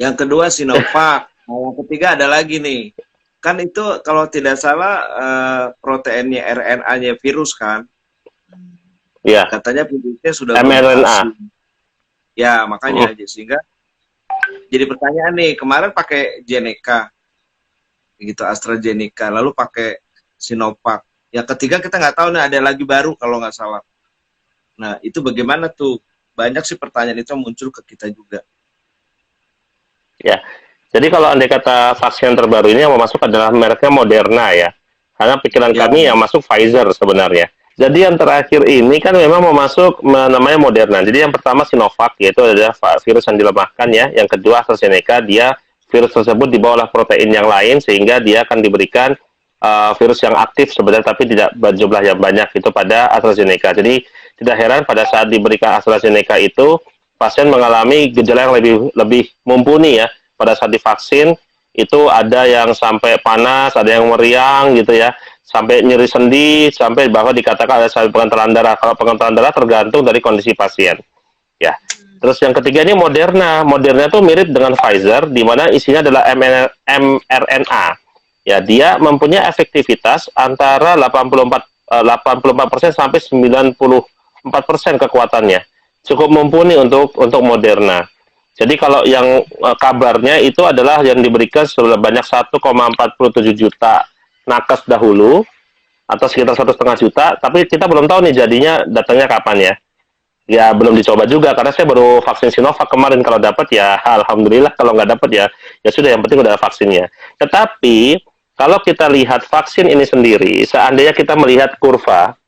Yang kedua Sinovac. Nah, yang ketiga ada lagi nih. Kan itu kalau tidak salah proteinnya RNA-nya virus kan? Iya. Katanya virusnya sudah mRNA. Ya, makanya aja sehingga jadi pertanyaan nih, kemarin pakai Jeneca gitu, AstraZeneca, lalu pakai Sinovac. Yang ketiga kita nggak tahu nih, ada lagi baru kalau nggak salah. Nah, itu bagaimana tuh? Banyak sih pertanyaan itu muncul ke kita juga. Ya, jadi kalau andai kata vaksin terbaru ini yang mau masuk adalah mereknya Moderna ya. Karena pikiran kami yang masuk Pfizer sebenarnya. Jadi yang terakhir ini kan memang mau masuk namanya Moderna. Jadi yang pertama Sinovac, yaitu adalah virus yang dilemahkan ya. Yang kedua AstraZeneca, dia virus tersebut dibawa oleh protein yang lain sehingga dia akan diberikan virus yang aktif sebenarnya tapi tidak berjumlah yang banyak itu pada AstraZeneca. Jadi tidak heran pada saat diberikan AstraZeneca itu pasien mengalami gejala yang lebih mumpuni ya. Pada saat divaksin itu ada yang sampai panas, ada yang meriang gitu ya, sampai nyeri sendi, sampai bahwa dikatakan ada sampai pengentalan darah. Kalau pengentalan darah tergantung dari kondisi pasien. Ya. Terus yang ketiga ini Moderna. Moderna itu mirip dengan Pfizer, di mana isinya adalah mRNA. Ya, dia mempunyai efektivitas antara 84% sampai 94% kekuatannya. Cukup mumpuni untuk Moderna. Jadi kalau yang kabarnya itu adalah yang diberikan sebanyak 1,47 juta nakes dahulu, atau sekitar 1,5 juta, tapi kita belum tahu nih jadinya datangnya kapan ya. Ya belum dicoba juga karena saya baru vaksin Sinovac kemarin. Kalau dapat ya alhamdulillah, kalau nggak dapat ya sudah, yang penting udah ada vaksinnya. Tetapi kalau kita lihat vaksin ini sendiri, seandainya kita melihat kurva,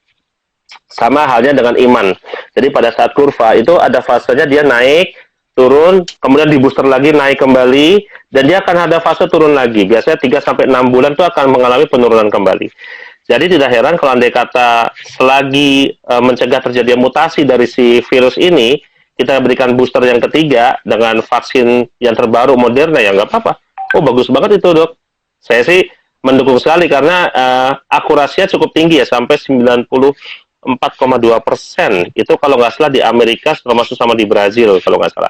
sama halnya dengan iman. Jadi pada saat kurva itu ada fasenya dia naik, turun, kemudian di booster lagi naik kembali, dan dia akan ada fase turun lagi. Biasanya 3-6 bulan itu akan mengalami penurunan kembali. Jadi tidak heran kalau andai kata selagi mencegah terjadinya mutasi dari si virus ini, kita berikan booster yang ketiga dengan vaksin yang terbaru Moderna, ya nggak apa-apa. Oh bagus banget itu dok. Saya sih mendukung sekali karena akurasinya cukup tinggi ya, sampai 94,2%. Itu kalau nggak salah di Amerika, termasuk sama di Brazil kalau nggak salah.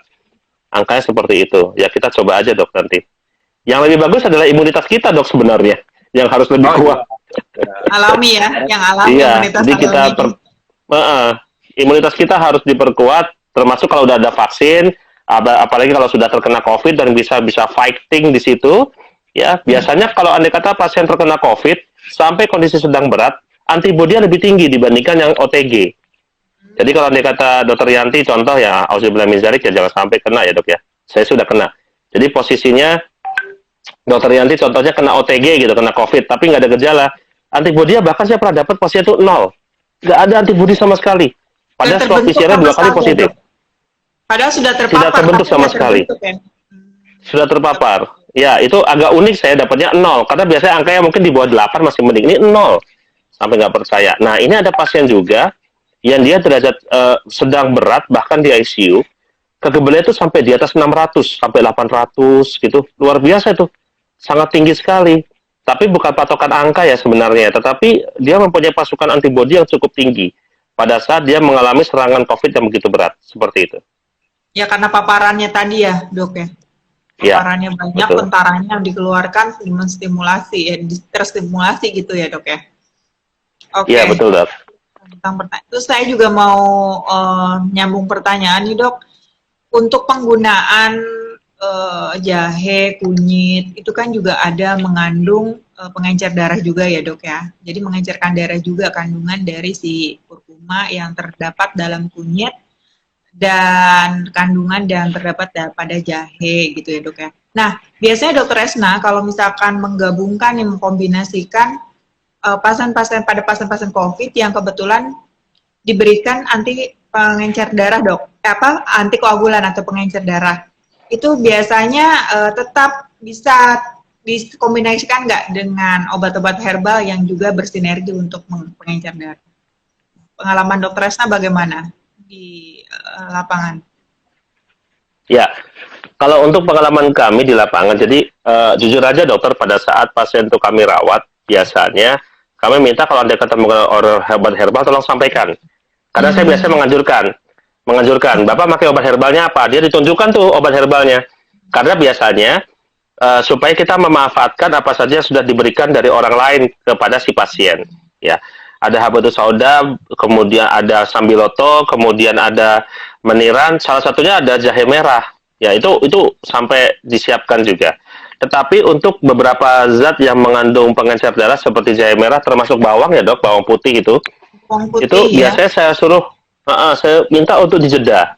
Angkanya seperti itu. Ya kita coba aja dok nanti. Yang lebih bagus adalah imunitas kita dok sebenarnya, yang harus lebih kuat. Alami ya, yang alami. Iya, imunitas jadi kita alami. imunitas kita harus diperkuat, termasuk kalau udah ada vaksin, apalagi kalau sudah terkena COVID dan bisa fighting di situ. Ya, biasanya kalau andai kata pasien terkena COVID sampai kondisi sedang berat, antibodinya lebih tinggi dibandingkan yang OTG. Jadi kalau andai kata Dokter Yanti contoh ya, auzubillahi min dzalik, ya jangan sampai kena ya dok ya. Saya sudah kena. Jadi posisinya Dokter Yanti contohnya kena OTG gitu, kena COVID, tapi nggak ada gejala. Antibodinya bahkan saya pernah dapat pasien itu 0. Nggak ada antibodi sama sekali. Padahal swab PCR-nya 2 kali positif. Padahal sudah terpapar. Tidak terbentuk sama sekali. Ya? Sudah terpapar. Ya, itu agak unik, saya dapatnya 0. Karena biasanya angkanya mungkin di bawah 8 masih mending. Ini 0. Sampai nggak percaya. Nah, ini ada pasien juga yang dia derajat sedang berat, bahkan di ICU. Kekebalannya itu sampai di atas 600, sampai 800 gitu. Luar biasa itu. Sangat tinggi sekali. Tapi bukan patokan angka ya sebenarnya, tetapi dia mempunyai pasukan antibodi yang cukup tinggi pada saat dia mengalami serangan COVID yang begitu berat, seperti itu. Ya karena paparannya tadi ya dok ya. Paparannya banyak, betul. Tentaranya yang dikeluarkan menstimulasi, ya terstimulasi gitu ya dok ya. Oke. Iya betul dok. Terus saya juga mau nyambung pertanyaan nih dok. Untuk penggunaan jahe, kunyit, itu kan juga ada mengandung pengencer darah juga ya dok ya. Jadi mengencerkan darah juga kandungan dari si kurkuma yang terdapat dalam kunyit dan kandungan yang terdapat pada jahe gitu ya dok ya. Nah biasanya dokter Resna kalau misalkan menggabungkan, mengkombinasikan pasien-pasien COVID yang kebetulan diberikan anti pengencer darah dok, antikoagulan atau pengencer darah, itu biasanya tetap bisa dikombinasikan nggak dengan obat-obat herbal yang juga bersinergi untuk pengencer darah? Pengalaman dokter Resna bagaimana di lapangan? Ya, kalau untuk pengalaman kami di lapangan, jadi jujur aja dokter, pada saat pasien itu kami rawat, biasanya kami minta kalau ada ketemu obat herbal tolong sampaikan. Karena saya biasanya menganjurkan, Bapak pakai obat herbalnya apa? Dia ditunjukkan tuh obat herbalnya. Karena biasanya supaya kita memanfaatkan apa saja yang sudah diberikan dari orang lain kepada si pasien. Ya, ada habatus sauda, kemudian ada sambiloto, kemudian ada meniran, salah satunya ada jahe merah. Ya, itu sampai disiapkan juga. Tetapi untuk beberapa zat yang mengandung pengencer darah seperti jahe merah, termasuk bawang ya dok, bawang putih itu biasanya saya suruh, saya minta untuk dijeda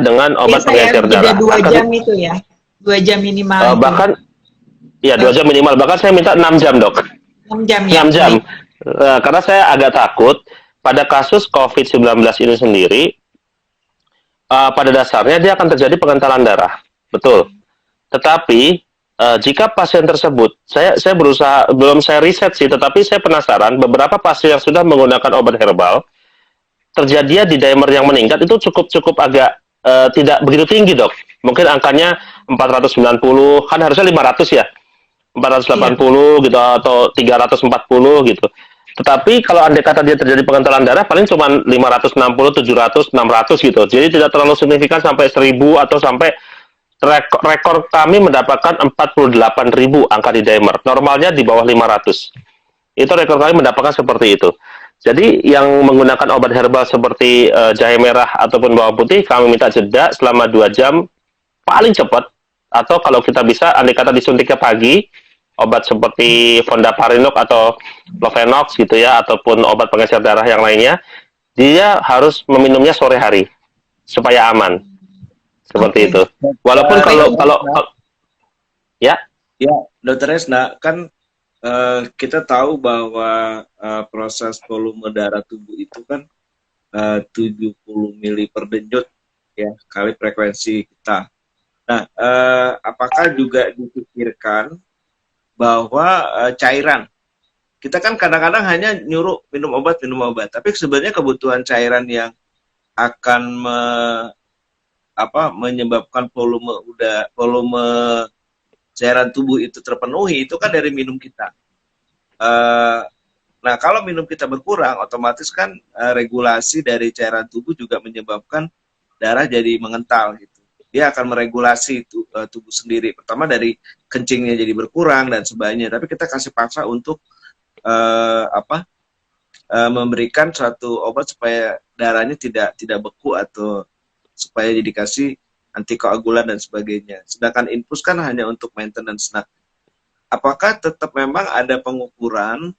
dengan obat pengencer darah. 2 jam itu ya, 2 jam minimal. Bahkan, ya 2 jam minimal. Bahkan saya minta 6 jam dok. 6 jam ya. 6 jam. Karena saya agak takut pada kasus COVID-19 ini sendiri, pada dasarnya dia akan terjadi pengentalan darah, betul. Tetapi jika pasien tersebut, saya berusaha, belum saya riset sih, tetapi saya penasaran, beberapa pasien yang sudah menggunakan obat herbal, terjadinya di dimer yang meningkat itu cukup agak tidak begitu tinggi dok. Mungkin angkanya 490, kan harusnya 500 ya, 480 gitu, atau 340 gitu. Tetapi kalau andai kata dia terjadi pengentalan darah paling cuma 560, 700, 600 gitu. Jadi tidak terlalu signifikan sampai 1000 atau sampai rekor kami mendapatkan 48.000 angka di dimer. Normalnya di bawah 500. Itu rekor kami mendapatkan seperti itu. Jadi yang menggunakan obat herbal seperti jahe merah ataupun bawang putih kami minta jeda selama 2 jam paling cepat. Atau kalau kita bisa andai kata disuntiknya pagi, obat seperti Fondaparinux atau Lovenox gitu ya, ataupun obat pengecer darah yang lainnya, dia harus meminumnya sore hari supaya aman. Seperti itu. Walaupun kalau ya, Dokter Resna, kan kita tahu bahwa proses volume darah tubuh itu kan 70 mili per denyut ya kali frekuensi kita. Nah, apakah juga dipikirkan bahwa cairan, kita kan kadang-kadang hanya nyuruh minum obat, tapi sebenarnya kebutuhan cairan yang akan menyebabkan volume cairan tubuh itu terpenuhi itu kan dari minum kita. Nah, kalau minum kita berkurang, otomatis kan regulasi dari cairan tubuh juga menyebabkan darah jadi mengental gitu. Dia akan meregulasi tubuh sendiri. Pertama dari kencingnya jadi berkurang dan sebagainya. Tapi kita kasih paksa untuk memberikan suatu obat supaya darahnya tidak beku atau supaya dikasih antikoagulan dan sebagainya. Sedangkan infus kan hanya untuk maintenance. Nah, apakah tetap memang ada pengukuran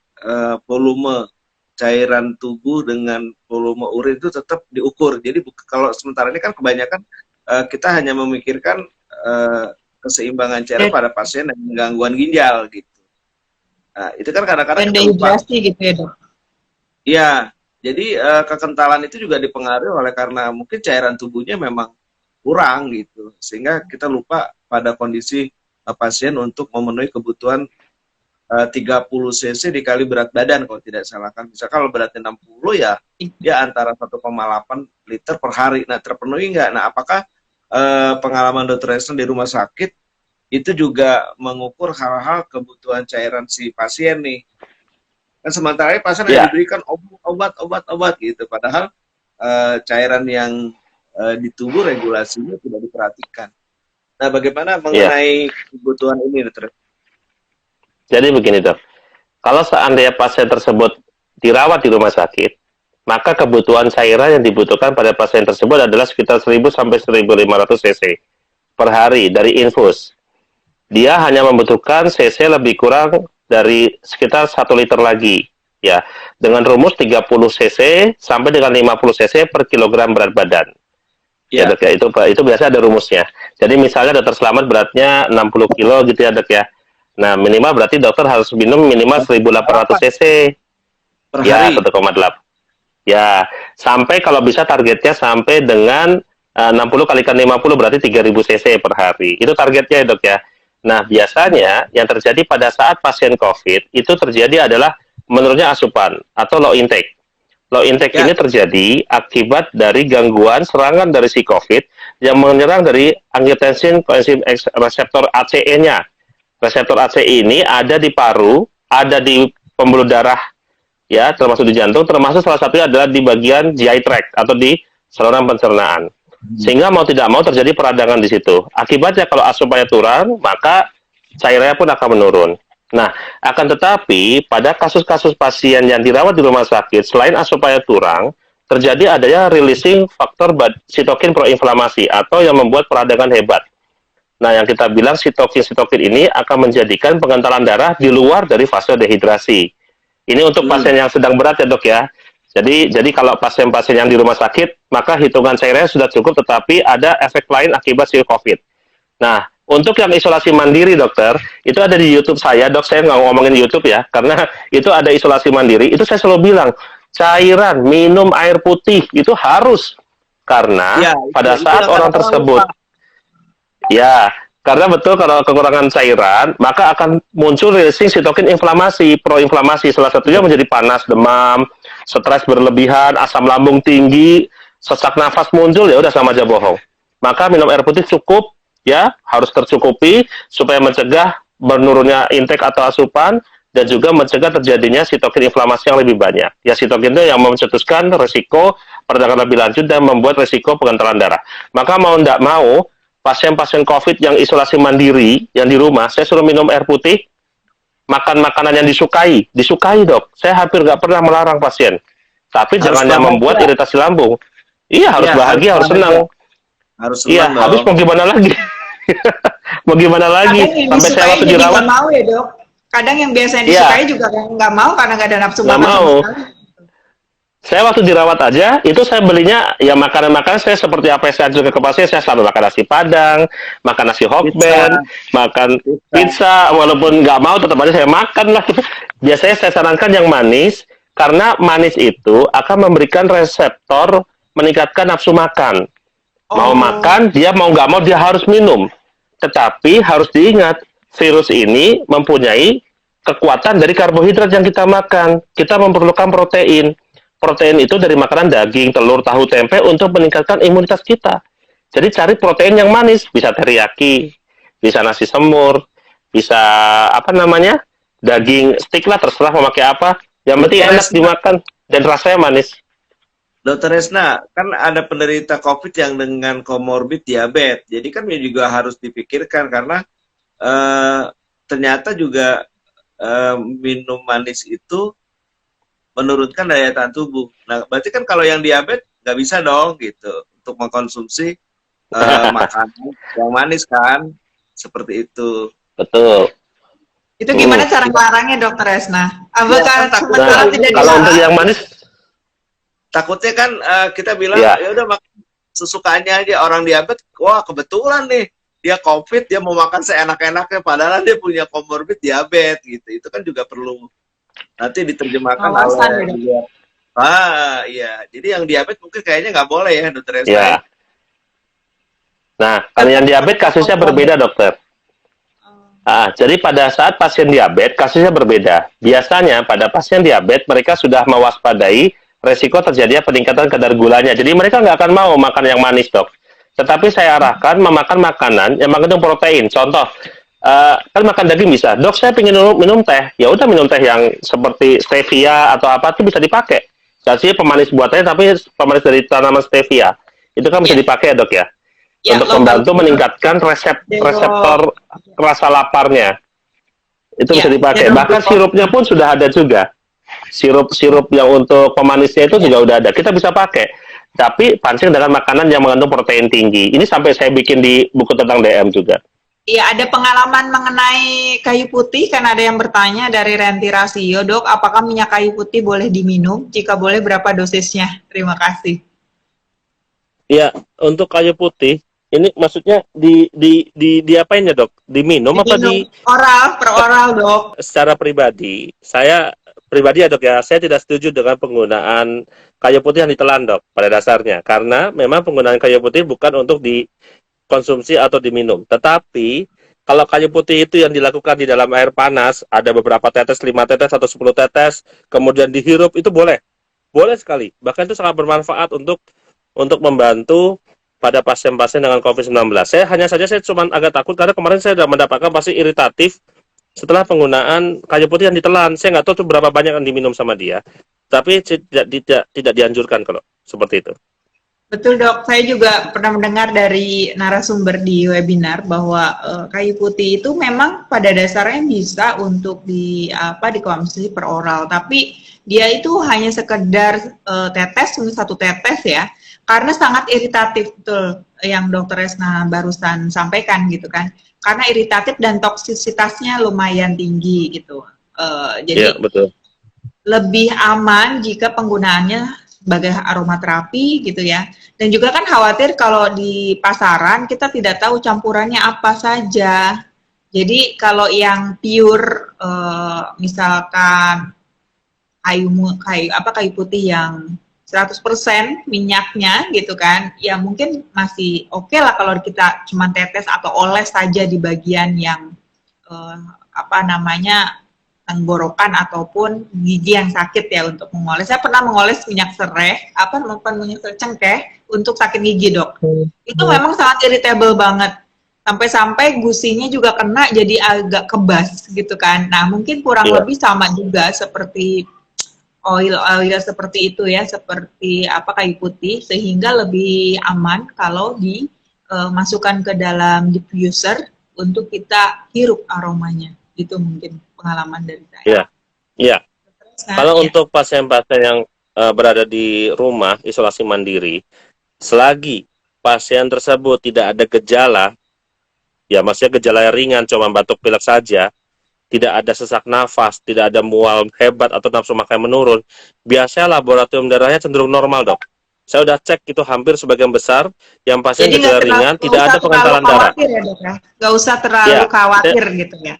volume cairan tubuh dengan volume urin itu tetap diukur? Jadi kalau sementara ini kan kebanyakan kita hanya memikirkan keseimbangan cairan pada pasien dengan gangguan ginjal gitu. Nah, itu kan kadang-kadang kita lupa. Gitu ya, Dok? Iya, jadi kekentalan itu juga dipengaruhi oleh karena mungkin cairan tubuhnya memang kurang gitu, sehingga kita lupa pada kondisi pasien untuk memenuhi kebutuhan 30 cc dikali berat badan kalau tidak salah kan. Misalkan kalau beratnya 60 ya dia antara 1,8 liter per hari. Nah, terpenuhi nggak? Nah, apakah pengalaman Dr. Resna di rumah sakit itu juga mengukur hal-hal kebutuhan cairan si pasien nih? Kan sementara pasien hanya diberikan obat gitu, padahal cairan yang di tubuh regulasinya tidak diperhatikan. Nah, bagaimana mengenai kebutuhan ini, Dokter? Jadi begini, Dok. Kalau seandainya pasien tersebut dirawat di rumah sakit, maka kebutuhan cairan yang dibutuhkan pada pasien tersebut adalah sekitar 1000 sampai 1500 cc per hari dari infus. Dia hanya membutuhkan cc lebih kurang dari sekitar 1 liter lagi, ya, dengan rumus 30 cc sampai dengan 50 cc per kilogram berat badan. Ya, Dok ya, itu biasa ada rumusnya. Jadi misalnya dokter Selamat beratnya 60 kilo gitu ya, Dok ya. Nah, minimal berarti dokter harus minum minimal 1800 cc. Per ya, hari? 1,8. Ya, sampai kalau bisa targetnya sampai dengan 60 kalikan 50 berarti 3000 cc per hari. Itu targetnya, Dok ya. Nah, biasanya yang terjadi pada saat pasien COVID itu terjadi adalah menurunnya asupan atau low intake. Low intake ini terjadi akibat dari gangguan serangan dari si COVID yang menyerang dari angiotensin coenzyme reseptor ACE-nya. Reseptor ACE ini ada di paru, ada di pembuluh darah, ya, termasuk di jantung, termasuk salah satunya adalah di bagian GI tract atau di saluran pencernaan. Sehingga mau tidak mau terjadi peradangan di situ. Akibatnya kalau asupannya turun, maka cairannya pun akan menurun. Nah, akan tetapi pada kasus-kasus pasien yang dirawat di rumah sakit, selain asupannya turun, terjadi adanya releasing faktor sitokin proinflamasi atau yang membuat peradangan hebat. Nah, yang kita bilang sitokin ini akan menjadikan pengentalan darah di luar dari fase dehidrasi. Ini untuk pasien yang sedang berat ya, Dok ya. Jadi kalau pasien-pasien yang di rumah sakit, maka hitungan cairannya sudah cukup, tetapi ada efek lain akibat si COVID. Nah, untuk yang isolasi mandiri, dokter, itu ada di YouTube saya, Dok. Saya nggak ngomongin YouTube ya, karena itu ada isolasi mandiri. Itu saya selalu bilang, cairan, minum air putih, itu harus. Karena pada saat orang tersebut, karena betul kalau kekurangan cairan, maka akan muncul releasing sitokin inflamasi, proinflamasi. Salah satunya menjadi panas, demam, stres berlebihan, asam lambung tinggi, sesak nafas muncul, ya udah sama aja bohong. Maka minum air putih cukup, ya, harus tercukupi supaya mencegah menurunnya intake atau asupan dan juga mencegah terjadinya sitokin inflamasi yang lebih banyak. Ya, sitokin itu yang mencetuskan resiko perdagangan lebih lanjut dan membuat resiko pengentalan darah. Maka mau tidak mau, pasien-pasien COVID yang isolasi mandiri, yang di rumah, saya suruh minum air putih, makan makanan yang disukai dok. Saya hampir nggak pernah melarang pasien. Tapi Harus jangan yang bahagia. membuat iritasi lambung. Iya, harus Iya, bahagia, harus bahagia. senang. Harus Iya, senang habis dong. mau gimana lagi? Mau gimana lagi? Kadang yang Sampai saya disukai waktu jadi dirawat, nggak mau ya dok. Kadang yang biasanya Iya. disukai juga nggak mau karena nggak ada nafsu nggak makan sama mau. sekali. Saya waktu dirawat aja, itu saya belinya ya makanan-makanan saya seperti apa yang saya ajarkan ke pasien, saya selalu makan nasi padang, makan nasi hokben, makan pizza, walaupun nggak mau tetap aja saya makan lah. Biasanya saya sarankan yang manis, karena manis itu akan memberikan reseptor meningkatkan nafsu makan. Mau makan, dia mau nggak mau dia harus minum. Tetapi harus diingat, virus ini mempunyai kekuatan dari karbohidrat yang kita makan. Kita memerlukan protein. Protein itu dari makanan daging, telur, tahu, tempe untuk meningkatkan imunitas kita. Jadi cari protein yang manis, bisa teriyaki, bisa nasi semur, bisa apa namanya, daging stick lah, terserah mau pakai apa. Yang penting enak dimakan dan rasanya manis. Dokter Resna, kan ada penderita COVID yang dengan komorbid diabetes. Jadi kan ini juga harus dipikirkan karena ternyata juga minum manis itu menurunkan daya tahan tubuh. Nah, berarti kan kalau yang diabetes nggak bisa dong gitu untuk mengkonsumsi makanan yang manis kan, seperti itu. Betul. Itu gimana cara melarangnya dokter Resna? Apakah Nah, tidak kalau untuk dilarang? yang manis, Takutnya kan kita bilang Iya. ya udah makan sesukaannya aja. Orang diabetes, wah kebetulan nih dia COVID, dia mau makan seenak-enaknya, padahal dia punya komorbid diabetes gitu. Itu kan juga perlu nanti diterjemahkan Pengawasan, oleh ya, dia. Iya. Jadi yang diabetes mungkin kayaknya nggak boleh ya, dokter Esa. ya. Nah, kalau yang diabetes kasusnya berbeda, dokter. Jadi pada saat pasien diabetes kasusnya berbeda. Biasanya pada pasien diabetes mereka sudah mewaspadai resiko terjadinya peningkatan kadar gulanya. Jadi mereka nggak akan mau makan yang manis, dok. Tetapi saya arahkan memakan makanan yang mengandung protein. Contoh, kan makan daging bisa. Dok, saya ingin minum teh. Ya udah minum teh yang seperti stevia atau apa itu bisa dipakai. Jadi pemanis buatannya tapi pemanis dari tanaman stevia. Itu kan bisa dipakai ya, dok ya. Ya, Untuk membantu meningkatkan reseptor rasa laparnya. Itu bisa dipakai. Bahkan sirupnya pun sudah ada juga. Sirup yang untuk pemanisnya itu juga udah ada. Kita bisa pakai. Tapi pancing dengan makanan yang mengandung protein tinggi. Ini sampai saya bikin di buku tentang DM juga. Iya, ada pengalaman mengenai kayu putih, kan ada yang bertanya dari Renti Rasio, dok, apakah minyak kayu putih boleh diminum? Jika boleh, berapa dosisnya? Terima kasih. Iya, untuk kayu putih, ini maksudnya diapain ya, dok? Diminum apa di oral, per oral, dok? Secara pribadi, saya pribadi ya, dok ya, saya tidak setuju dengan penggunaan kayu putih yang ditelan, dok, pada dasarnya. Karena memang penggunaan kayu putih bukan untuk dikonsumsi atau diminum. Tetapi, kalau kayu putih itu yang dilakukan di dalam air panas, ada beberapa tetes, 5 tetes atau 10 tetes, kemudian dihirup, itu boleh. Boleh sekali. Bahkan itu sangat bermanfaat untuk membantu pada pasien-pasien dengan COVID-19. Saya cuma agak takut karena kemarin saya sudah mendapatkan pasien iritatif setelah penggunaan kayu putih yang ditelan. Saya nggak tahu tuh berapa banyak yang diminum sama dia, tapi tidak dianjurkan kalau seperti itu. Betul, dok. Saya juga pernah mendengar dari narasumber di webinar bahwa kayu putih itu memang pada dasarnya bisa untuk dikonsumsi per oral, tapi dia itu hanya sekedar tetes, satu tetes ya, karena sangat iritatif, betul yang dokter Resna barusan sampaikan gitu kan, karena iritatif dan toksisitasnya lumayan tinggi gitu. Jadi betul. Lebih aman jika penggunaannya sebagai aromaterapi gitu ya. Dan juga kan khawatir kalau di pasaran kita tidak tahu campurannya apa saja. Jadi kalau yang pure misalkan kayu putih yang 100% minyaknya gitu kan, ya mungkin masih oke lah kalau kita cuma tetes atau oles saja di bagian yang tenggorokan ataupun gigi yang sakit ya untuk mengoles. Saya pernah mengoles minyak serai, minyak cengkeh untuk sakit gigi, dok. Itu memang sangat irritable banget. sampai-sampai gusinya juga kena jadi agak kebas gitu kan. Nah, mungkin kurang Iya, lebih sama juga seperti oil seperti itu ya, seperti apa kayu putih, sehingga lebih aman kalau dimasukkan ke dalam diffuser untuk kita hirup aromanya. Itu mungkin pengalaman dari saya. iya, iya. Nah, Kalau ya. untuk pasien-pasien yang berada di rumah isolasi mandiri, selagi pasien tersebut tidak ada gejala, ya maksudnya gejala yang ringan, cuma batuk pilek saja, tidak ada sesak nafas, tidak ada mual hebat atau nafsu makan menurun, biasanya laboratorium darahnya cenderung normal, Dok. Saya udah cek itu hampir sebagian besar yang pasien Jadi gejala ringan, nggak tidak usah ada terlalu pengentalan darah. khawatir ya dok ya, nggak usah terlalu Ya, saya, khawatir gitu ya.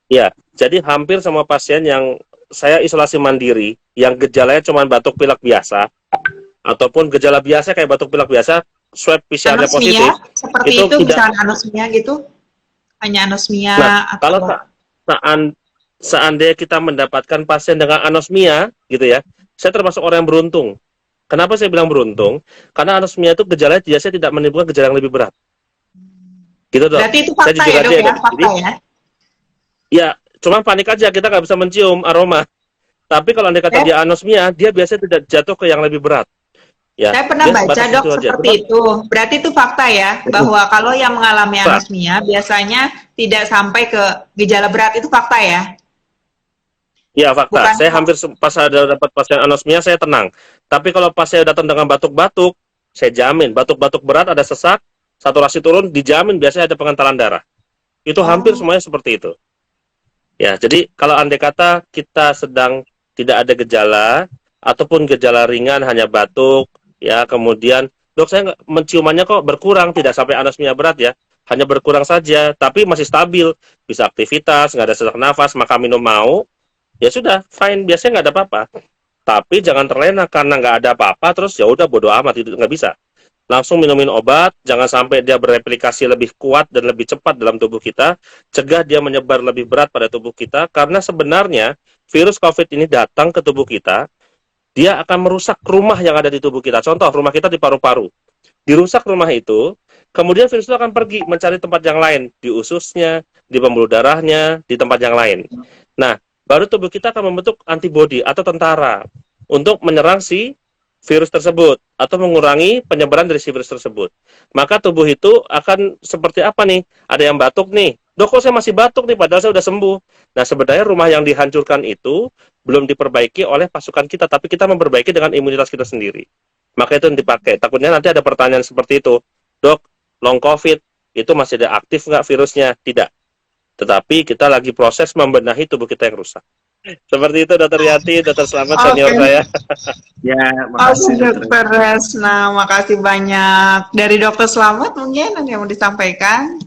ya, jadi hampir semua pasien yang saya isolasi mandiri, yang gejalanya cuma batuk pilek biasa, ataupun gejala biasa kayak batuk pilek biasa, swab PCR-nya Anosmia positif, seperti itu itu, tidak. misalnya anosmia gitu, hanya anosmia Nah, kalau atau seandainya kita mendapatkan pasien dengan anosmia, gitu ya, saya termasuk orang yang beruntung. Kenapa saya bilang beruntung? Karena anosmia itu gejalanya biasanya tidak menimbulkan gejala yang lebih berat. Gitu, Dok. berarti itu Saya fakta jujur ya aja dok ya, ya, Dok. Jadi, fakta ya. ya, cuma panik aja, kita nggak bisa mencium aroma. Tapi kalau andai kata Saya, dia anosmia, dia biasanya tidak jatuh ke yang lebih berat. Ya, saya pernah dia baca sebatas dok itu aja. seperti Cuma, itu. Berarti itu fakta ya, bahwa kalau yang mengalami anosmia biasanya tidak sampai ke gejala berat, itu fakta ya. ya fakta. Bukan Saya hampir pas ada dapat pasien anosmia, saya tenang. Tapi kalau pas saya datang dengan batuk-batuk, saya jamin batuk-batuk berat ada sesak, saturasi turun, dijamin biasanya ada pengentalan darah. Itu hampir oh, semuanya seperti itu. Ya, jadi kalau andai kata kita sedang tidak ada gejala ataupun gejala ringan hanya batuk, ya kemudian dok saya menciumannya kok berkurang, tidak sampai anosmia berat ya, hanya berkurang saja, tapi masih stabil, bisa aktivitas, nggak ada sesak nafas, maka minum mau, ya sudah, fine, biasanya nggak ada apa-apa. Tapi jangan terlena karena nggak ada apa-apa, terus ya udah bodo amat, itu nggak bisa. Langsung minumin obat, jangan sampai dia bereplikasi lebih kuat dan lebih cepat dalam tubuh kita, cegah dia menyebar lebih berat pada tubuh kita, karena sebenarnya virus COVID ini datang ke tubuh kita, dia akan merusak rumah yang ada di tubuh kita. Contoh, rumah kita di paru-paru. Dirusak rumah itu, kemudian virus itu akan pergi mencari tempat yang lain, di ususnya, di pembuluh darahnya, di tempat yang lain. Nah, baru tubuh kita akan membentuk antibodi atau tentara untuk menyerang si virus tersebut atau mengurangi penyebaran dari si virus tersebut. Maka tubuh itu akan seperti apa nih? Ada yang batuk nih. Dok, kok saya masih batuk nih padahal saya udah sembuh. Nah, sebenarnya rumah yang dihancurkan itu belum diperbaiki oleh pasukan kita, tapi kita memperbaiki dengan imunitas kita sendiri. Maka itu yang dipakai. Takutnya nanti ada pertanyaan seperti itu. Dok, long COVID itu masih ada aktif nggak virusnya? Tidak. Tetapi kita lagi proses membenahi tubuh kita yang rusak. Seperti itu, Dokter Yati, Dokter Selamat senior oke. saya. Ya, Oke, makasih dokter. dokter Resna, makasih banyak. Dari dokter Selamat mungkin ada yang mau disampaikan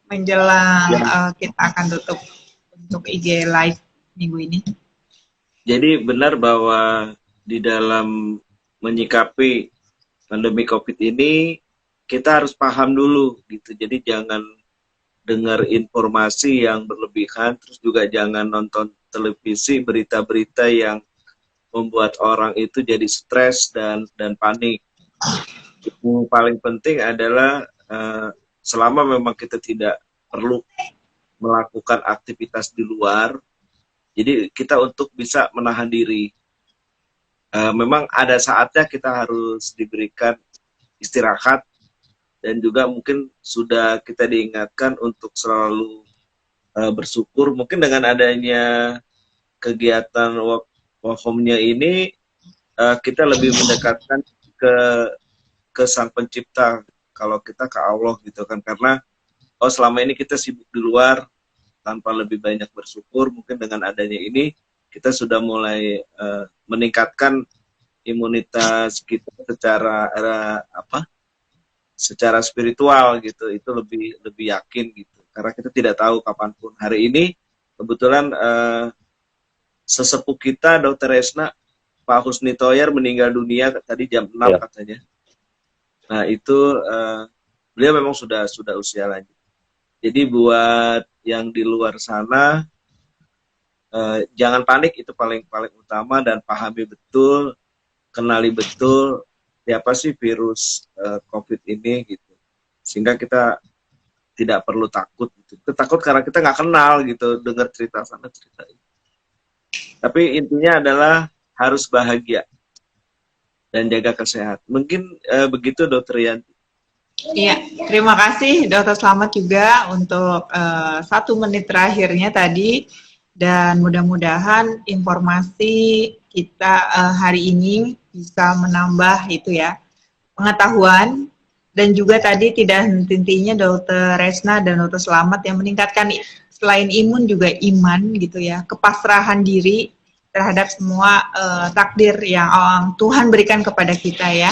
menjelang Ya, kita akan tutup untuk IG Live minggu ini. jadi benar bahwa di dalam menyikapi pandemi COVID ini kita harus paham dulu gitu. Jadi jangan dengar informasi yang berlebihan, terus juga jangan nonton televisi berita-berita yang membuat orang itu jadi stres dan panik. Yang paling penting adalah selama memang kita tidak perlu melakukan aktivitas di luar, jadi kita untuk bisa menahan diri. Memang ada saatnya kita harus diberikan istirahat dan juga mungkin sudah kita diingatkan untuk selalu bersyukur. Mungkin dengan adanya kegiatan work home-nya ini kita lebih mendekatkan ke Sang Pencipta, kalau kita ke Allah gitu kan, karena selama ini kita sibuk di luar tanpa lebih banyak bersyukur. Mungkin dengan adanya ini kita sudah mulai meningkatkan imunitas kita secara secara spiritual gitu. Itu lebih yakin gitu, karena kita tidak tahu kapanpun. Hari ini kebetulan sesepuh kita Dokter Resna, Pak Husni Toyer, meninggal dunia tadi jam 6 Ya. katanya. Nah itu beliau memang sudah usia lanjut. Jadi buat yang di luar sana jangan panik, itu paling utama, dan pahami betul, kenali betul siapa sih virus COVID ini gitu, sehingga kita tidak perlu takut gitu. Kita takut karena kita nggak kenal gitu, dengar cerita sana cerita ini. Tapi intinya adalah harus bahagia dan jaga kesehatan. Mungkin begitu Dokter Yanti. Iya, terima kasih Dokter Slamet juga untuk 1 menit terakhirnya tadi, dan mudah-mudahan informasi kita hari ini bisa menambah itu ya pengetahuan, dan juga tadi tidak henti-hentinya Dokter Resna dan Dokter Slamet yang meningkatkan selain imun juga iman gitu ya, kepasrahan diri terhadap semua takdir yang Tuhan berikan kepada kita ya.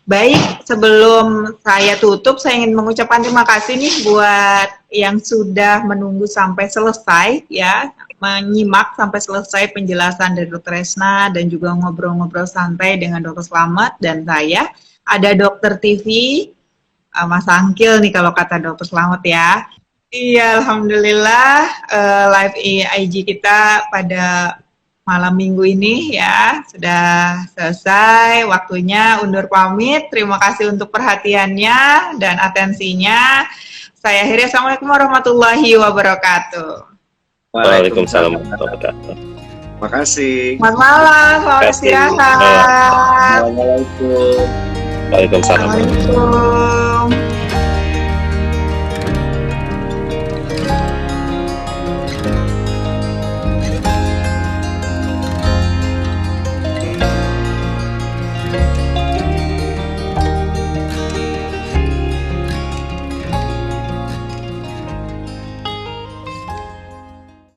Baik, sebelum saya tutup, saya ingin mengucapkan terima kasih nih buat yang sudah menunggu sampai selesai ya, menyimak sampai selesai penjelasan dari Dr. Resna dan juga ngobrol-ngobrol santai dengan Dr. Slamet dan saya. Ada Dokter TV, Mas Angkil nih kalau kata Dr. Slamet ya. Iya, Alhamdulillah live IG kita pada malam minggu ini ya sudah selesai, waktunya undur pamit. Terima kasih untuk perhatiannya dan atensinya. Saya akhiri, assalamualaikum warahmatullahi wabarakatuh. Waalaikumsalam warahmatullahi wabarakatuh. Makasih. Selamat malam, selamat istirahat. Assalamualaikum. Waalaikumsalam. Assalamualaikum.